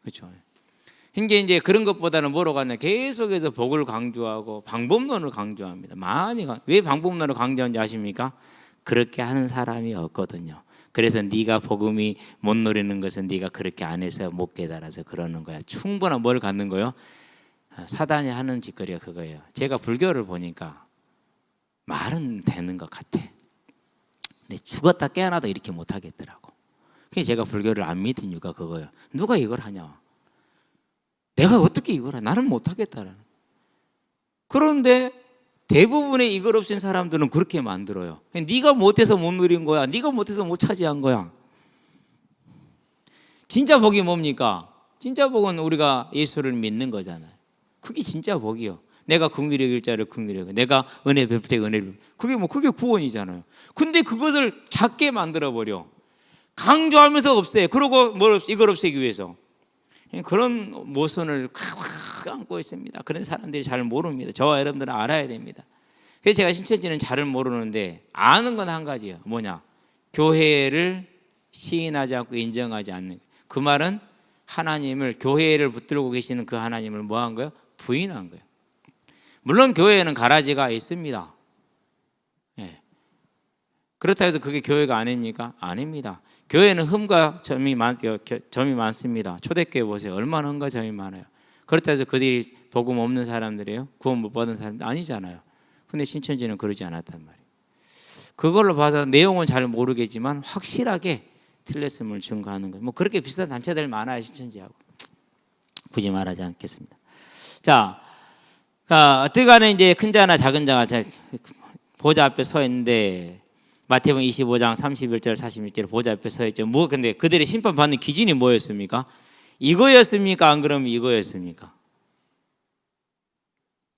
그렇죠? 이제 그런 것보다는 뭐로 가냐? 계속해서 복을 강조하고 방법론을 강조합니다. 왜 방법론을 강조하는지 아십니까? 그렇게 하는 사람이 없거든요. 그래서 네가 복음이 못 누리는 것은 네가 그렇게 안 해서 못 깨달아서 그러는 거야. 충분한 뭘 갖는 거예요? 사단이 하는 짓거리가 그거예요. 제가 불교를 보니까 말은 되는 것 같아. 근데 죽었다 깨어나도 이렇게 못 하겠더라고. 그래서 제가 불교를 안 믿은 이유가 그거예요. 누가 이걸 하냐? 내가 어떻게 이걸 해? 나는 못 하겠다라는. 그런데 대부분의 이걸 없앤 사람들은 그렇게 만들어요. 네가 못해서 못 누린 거야. 네가 못해서 못 차지한 거야. 진짜 복이 뭡니까? 진짜 복은 우리가 예수를 믿는 거잖아요. 그게 진짜 복이요. 내가 긍휼히 여길 자를 긍휼히 여기고 내가 은혜 베풀 때 은혜를 그게 구원이잖아요. 근데 그것을 작게 만들어 버려. 강조하면서 없애. 그러고 이걸 없애기 위해서 그런 모순을 확 안고 있습니다. 그런 사람들이 잘 모릅니다. 저와 여러분들은 알아야 됩니다. 그래서 제가 신천지는 잘은 모르는데 아는 건 한 가지예요. 뭐냐? 교회를 시인하지 않고 인정하지 않는. 그 말은 하나님을, 교회를 붙들고 계시는 그 하나님을 뭐 한 거예요? 부인한 거예요. 물론 교회에는 가라지가 있습니다. 예. 그렇다 해서 그게 교회가 아닙니까? 아닙니다. 교회는 흠과 점이 많습니다. 초대교회 보세요. 얼마나 흠과 점이 많아요. 그렇다 해서 그들이 복음 없는 사람들이에요? 구원 못 받은 사람들 아니잖아요. 근데 신천지는 그러지 않았단 말이에요. 그걸로 봐서 내용은 잘 모르겠지만 확실하게 틀렸음을 증거하는 거예요. 뭐 그렇게 비슷한 단체들 많아요. 신천지하고. 굳이 말하지 않겠습니다. 자, 어떻게 간에 이제 큰 자나 작은 자가 보좌 앞에 서 있는데 마태복음 25장 31절 41절 보좌 앞에 서 있죠. 근데 그들이 심판받는 기준이 뭐였습니까? 이거였습니까? 안 그러면 이거였습니까?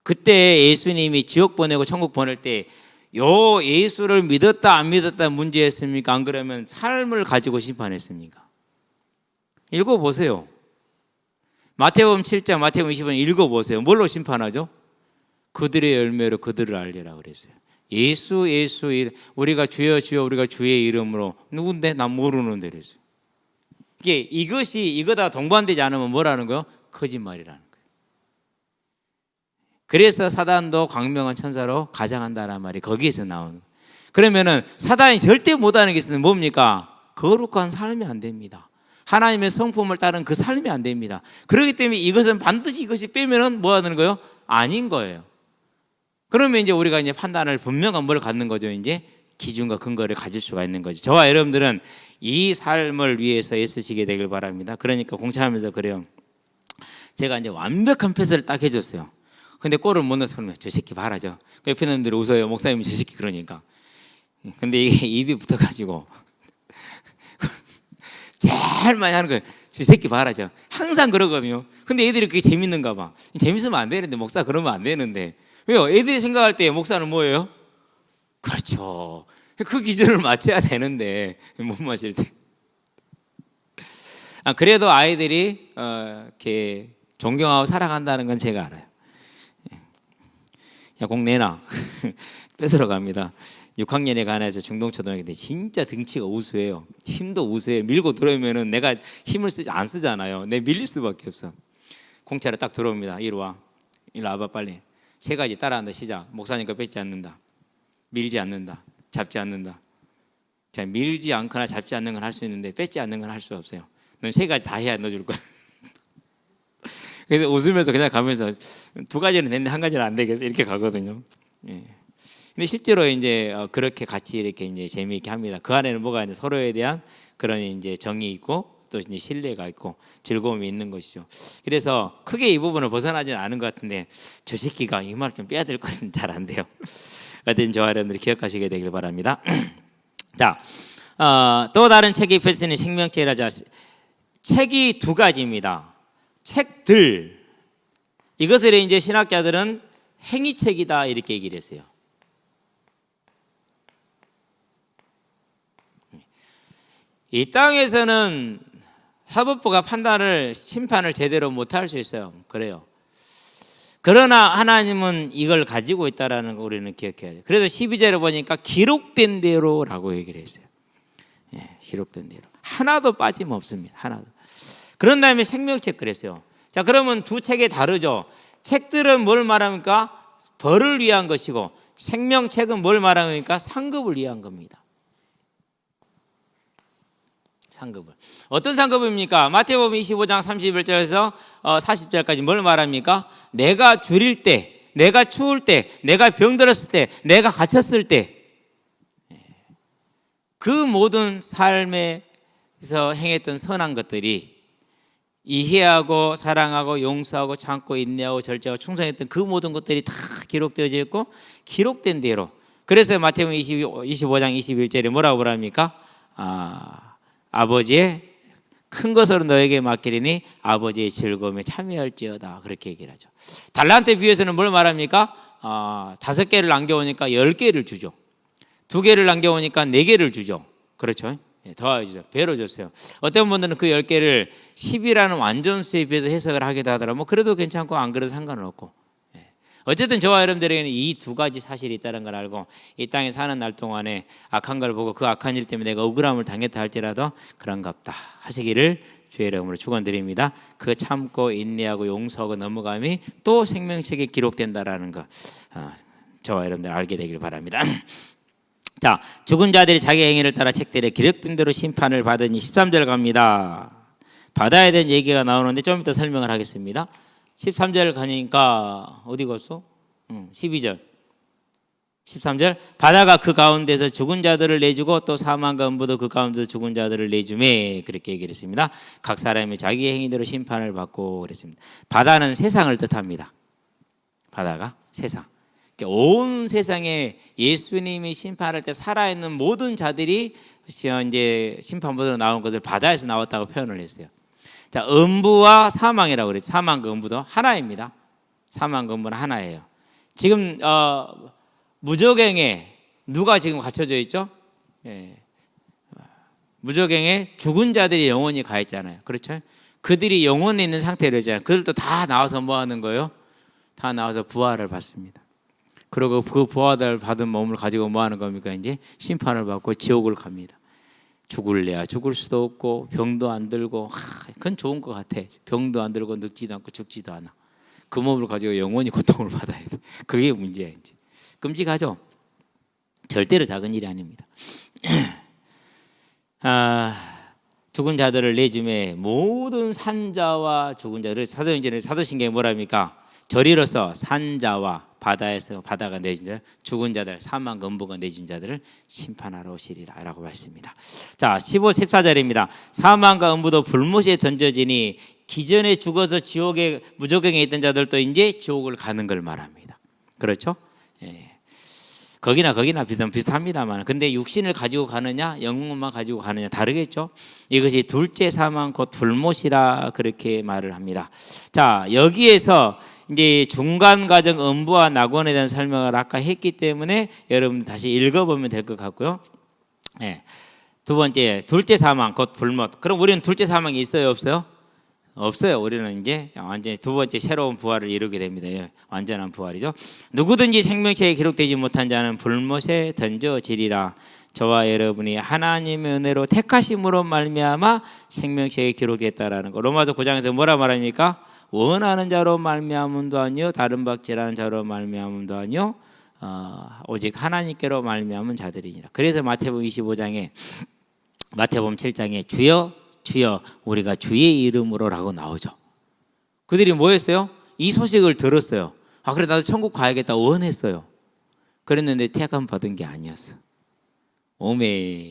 그때 예수님이 지옥 보내고 천국 보낼 때 요 예수를 믿었다 안 믿었다 문제였습니까? 안 그러면 삶을 가지고 심판했습니까? 읽어보세요. 마태복음 7장 마태복음 20장 읽어보세요. 뭘로 심판하죠? 그들의 열매로 그들을 알리라 그랬어요. 예수 우리가 주여 주여 우리가 주의 이름으로 누군데? 난 모르는데 그랬어요. 이거다 동반되지 않으면 뭐라는 거예요? 거짓말이라는 거예요. 그래서 사단도 광명한 천사로 가장한다는 말이 거기에서 나오는 거예요. 그러면은 사단이 절대 못하는 게 있으면 뭡니까? 거룩한 삶이 안 됩니다. 하나님의 성품을 따른 그 삶이 안 됩니다. 그렇기 때문에 이것은 반드시 이것이 빼면은 뭐 하는 거예요? 아닌 거예요. 그러면 이제 우리가 이제 판단을 분명한 뭘 갖는 거죠. 이제 기준과 근거를 가질 수가 있는 거죠. 저와 여러분들은 이 삶을 위해서 애쓰시게 되길 바랍니다. 그러니까 공차하면서 그래요. 제가 이제 완벽한 패스를 딱 해줬어요. 근데 골을 못 넣어서 그러면 저 새끼 봐라죠. 옆에 놈들이 웃어요. 목사님이 저 새끼 그러니까. 근데 이게 입이 붙어가지고 제일 많이 하는 거예요. 저 새끼 봐라죠. 항상 그러거든요. 근데 애들이 그게 재밌는가 봐. 재밌으면 안 되는데 목사 그러면 안 되는데. 왜요? 애들이 생각할 때 목사는 뭐예요? 그렇죠. 그 기준을 맞춰야 되는데 못 맞을 때. 그래도 아이들이 이렇게 존경하고 사랑한다는 건 제가 알아요. 야, 공 내놔. 뺏으러 갑니다. 6학년에 가나에서 중동초등학교 진짜 등치가 우수해요. 힘도 우수해요. 밀고 들어오면은 내가 힘을 안 쓰잖아요. 내 밀릴 수밖에 없어. 공차로 딱 들어옵니다. 이리 와. 이리 와봐 빨리. 세 가지 따라한다. 시작. 목사님 거 뺏지 않는다. 밀지 않는다. 잡지 않는다. 자, 밀지 않거나 잡지 않는 건 할 수 있는데 뺏지 않는 건 할 수 없어요. 넌 세 가지 다 해야 넣어줄 거야. 그래서 웃으면서 그냥 가면서 두 가지는 됐는데 한 가지는 안 되겠어 이렇게 가거든요. 예. 근데 실제로 이제 그렇게 같이 이렇게 이제 재미있게 합니다. 그 안에는 뭐가 있는 서로에 대한 그런 이제 정이 있고 또 이제 신뢰가 있고 즐거움이 있는 것이죠. 그래서 크게 이 부분을 벗어나지는 않은 것 같은데 저 새끼가 이 말 좀 빼야 될 것 같은데 잘 안 돼요. 하여튼 저와 여러분들이 기억하시게 되길 바랍니다. 자, 또 다른 책이 펼치는 생명책이라 책이 두 가지입니다. 책들 이것을 이제 신학자들은 행위책이다 이렇게 얘기를 했어요. 이 땅에서는 사법부가 심판을 제대로 못할 수 있어요. 그래요. 그러나 하나님은 이걸 가지고 있다라는 거 우리는 기억해야 돼요. 그래서 12절에 보니까 기록된 대로라고 얘기를 했어요. 예, 기록된 대로 하나도 빠짐없습니다. 하나도. 그런 다음에 생명책 그랬어요. 자, 그러면 두 책이 다르죠. 책들은 뭘 말합니까? 벌을 위한 것이고 생명책은 뭘 말합니까? 상급을 위한 겁니다. 상급을. 어떤 상급입니까? 마태복음 25장 31절에서 40절까지 뭘 말합니까? 내가 줄일 때, 내가 추울 때, 내가 병들었을 때, 내가 갇혔을 때 그 모든 삶에서 행했던 선한 것들이 이해하고 사랑하고 용서하고 참고 인내하고 절제하고 충성했던 그 모든 것들이 다 기록되어져 있고 기록된 대로. 그래서 마태복음 25장 21절에 뭐라고 말합니까? 아버지의 큰 것으로 너에게 맡기리니 아버지의 즐거움에 참여할지어다. 그렇게 얘기를 하죠. 달란트에 비해서는 뭘 말합니까? 5개를 남겨오니까 10개를 주죠. 2개를 남겨오니까 4개를 주죠. 그렇죠? 더하죠. 배로 줬어요. 어떤 분들은 그 10개를 10이라는 완전수에 비해서 해석을 하기도 하더라고요. 뭐 그래도 괜찮고 안 그래도 상관은 없고. 어쨌든 저와 여러분들에게는 이 2가지 사실이 있다는 걸 알고 이 땅에 사는 날 동안에 악한 걸 보고 그 악한 일 때문에 내가 억울함을 당했다 할지라도 그런갑다 하시기를 주의 이름으로 축원드립니다. 그 참고 인내하고 용서하고 넘어감이 또 생명책에 기록된다라는 거 저와 여러분들 알게 되길 바랍니다. 자, 죽은 자들이 자기 행위를 따라 책들에 기록된 대로 심판을 받으니 13절 갑니다. 받아야 되는 얘기가 나오는데 좀 이따 설명을 하겠습니다. 13절 가니까 어디 갔어? 12절 13절 바다가 그 가운데서 죽은 자들을 내주고 또 사망과 음부도 그 가운데서 죽은 자들을 내주매 그렇게 얘기를 했습니다. 각 사람이 자기 행위대로 심판을 받고 그랬습니다. 바다는 세상을 뜻합니다. 바다가 세상. 온 세상에 예수님이 심판할 때 살아있는 모든 자들이 이제 심판보로 나온 것을 바다에서 나왔다고 표현을 했어요. 자, 음부와 사망이라고 그랬죠. 사망과 음부도 하나입니다. 사망과 음부는 하나예요. 지금 무저갱에 누가 지금 갇혀져 있죠? 무저갱에 죽은 자들이 영원히 가 있잖아요. 그렇죠? 그들이 영원히 있는 상태로 있잖아요. 그들도 다 나와서 뭐 하는 거예요? 다 나와서 부활을 받습니다. 그리고 그 부활을 받은 몸을 가지고 뭐 하는 겁니까? 이제 심판을 받고 지옥을 갑니다. 죽을래야 죽을 수도 없고 병도 안 들고 그건 좋은 것 같아. 병도 안 들고 늙지도 않고 죽지도 않아. 그 몸을 가지고 영원히 고통을 받아야 돼. 그게 문제야. 이제 끔찍하죠. 절대로 작은 일이 아닙니다. 죽은 자들을 내주매 모든 산자와 죽은 자들을 사도신경에 뭐랍니까? 저리로서 산자와 바다에서 바다가 내준 자들, 죽은 자들, 사망 음부가 내준 자들을 심판하러 오시리라 라고 말씀입니다. 자, 15, 14절입니다. 사망과 음부도 불못에 던져지니 기존에 죽어서 지옥에 무저갱에 있던 자들도 이제 지옥을 가는 걸 말합니다. 그렇죠? 예. 거기나 비슷합니다만 근데 육신을 가지고 가느냐 영혼만 가지고 가느냐 다르겠죠. 이것이 둘째 사망 곧 불못이라 그렇게 말을 합니다. 자, 여기에서 이제 중간 과정 음부와 낙원에 대한 설명을 아까 했기 때문에 여러분 다시 읽어보면 될 것 같고요. 네. 두 번째 둘째 사망 곧 불못. 그럼 우리는 둘째 사망이 있어요 없어요? 없어요. 우리는 이제 완전히 두 번째 새로운 부활을 이루게 됩니다. 완전한 부활이죠. 누구든지 생명책에 기록되지 못한 자는 불못에 던져지리라. 저와 여러분이 하나님의 은혜로 택하심으로 말미암아 생명책에 기록됐다라는 거. 로마서 9장에서 뭐라 말합니까? 원하는 자로 말미암음도 아니요 다른 박지라는 자로 말미암음도 아니요 오직 하나님께로 말미암은 자들이니라. 그래서 마태복음 25장에 마태복음 7장에 주여 주여 우리가 주의 이름으로라고 나오죠. 그들이 뭐 했어요? 이 소식을 들었어요. 그래 나도 천국 가야겠다 원했어요. 그랬는데 택함 받은 게 아니었어. 오메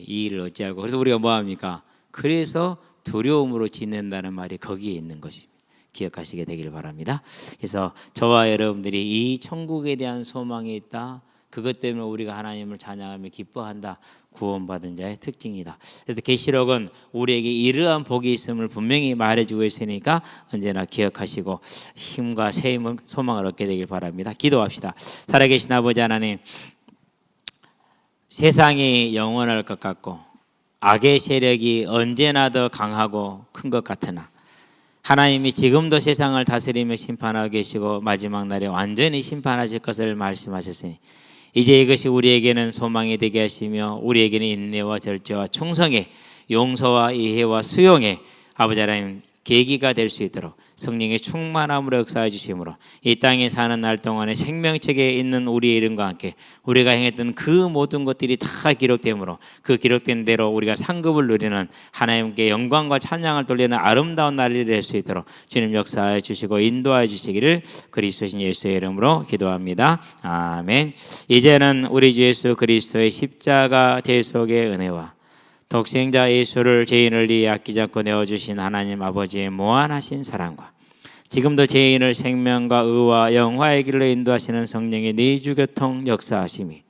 이 일을 어찌하고. 그래서 우리가 뭐 합니까? 그래서 두려움으로 지낸다는 말이 거기에 있는 것입니다. 기억하시게 되기를 바랍니다. 그래서 저와 여러분들이 이 천국에 대한 소망이 있다. 그것 때문에 우리가 하나님을 찬양하며 기뻐한다. 구원받은 자의 특징이다. 그래서 계시록은 우리에게 이러한 복이 있음을 분명히 말해주고 있으니까 언제나 기억하시고 힘과 새 힘을 소망을 얻게 되길 바랍니다. 기도합시다. 살아계신 아버지 하나님, 세상이 영원할 것 같고 악의 세력이 언제나 더 강하고 큰 것 같으나 하나님이 지금도 세상을 다스리며 심판하고 계시고 마지막 날에 완전히 심판하실 것을 말씀하셨으니 이제 이것이 우리에게는 소망이 되게 하시며 우리에게는 인내와 절제와 충성의 용서와 이해와 수용의 아버지 하나님 계기가 될 수 있도록 성령의 충만함으로 역사해 주심으로 이 땅에 사는 날 동안에 생명책에 있는 우리의 이름과 함께 우리가 행했던 그 모든 것들이 다 기록되므로 그 기록된 대로 우리가 상급을 누리는 하나님께 영광과 찬양을 돌리는 아름다운 날이 될 수 있도록 주님 역사해 주시고 인도하여 주시기를 그리스도신 예수의 이름으로 기도합니다. 아멘. 이제는 우리 주 예수 그리스도의 십자가 대속의 은혜와 독생자 예수를 죄인을 위해 아끼지 않고 내어주신 하나님 아버지의 무한하신 사랑과 지금도 죄인을 생명과 의와 영화의 길로 인도하시는 성령의 내주교통 역사하심이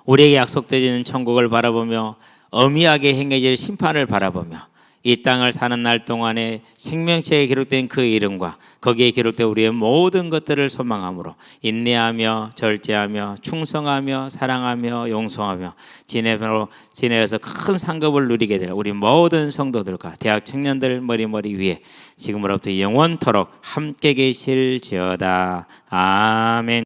우리에게 약속되어지는 천국을 바라보며 엄미하게 행해질 심판을 바라보며 이 땅을 사는 날 동안에 생명책에 기록된 그 이름과 거기에 기록된 우리의 모든 것들을 소망함으로 인내하며 절제하며 충성하며 사랑하며 용서하며 지내어서 큰 상급을 누리게 될 우리 모든 성도들과 대학 청년들 머리 위에 지금으로부터 영원토록 함께 계실지어다. 아멘.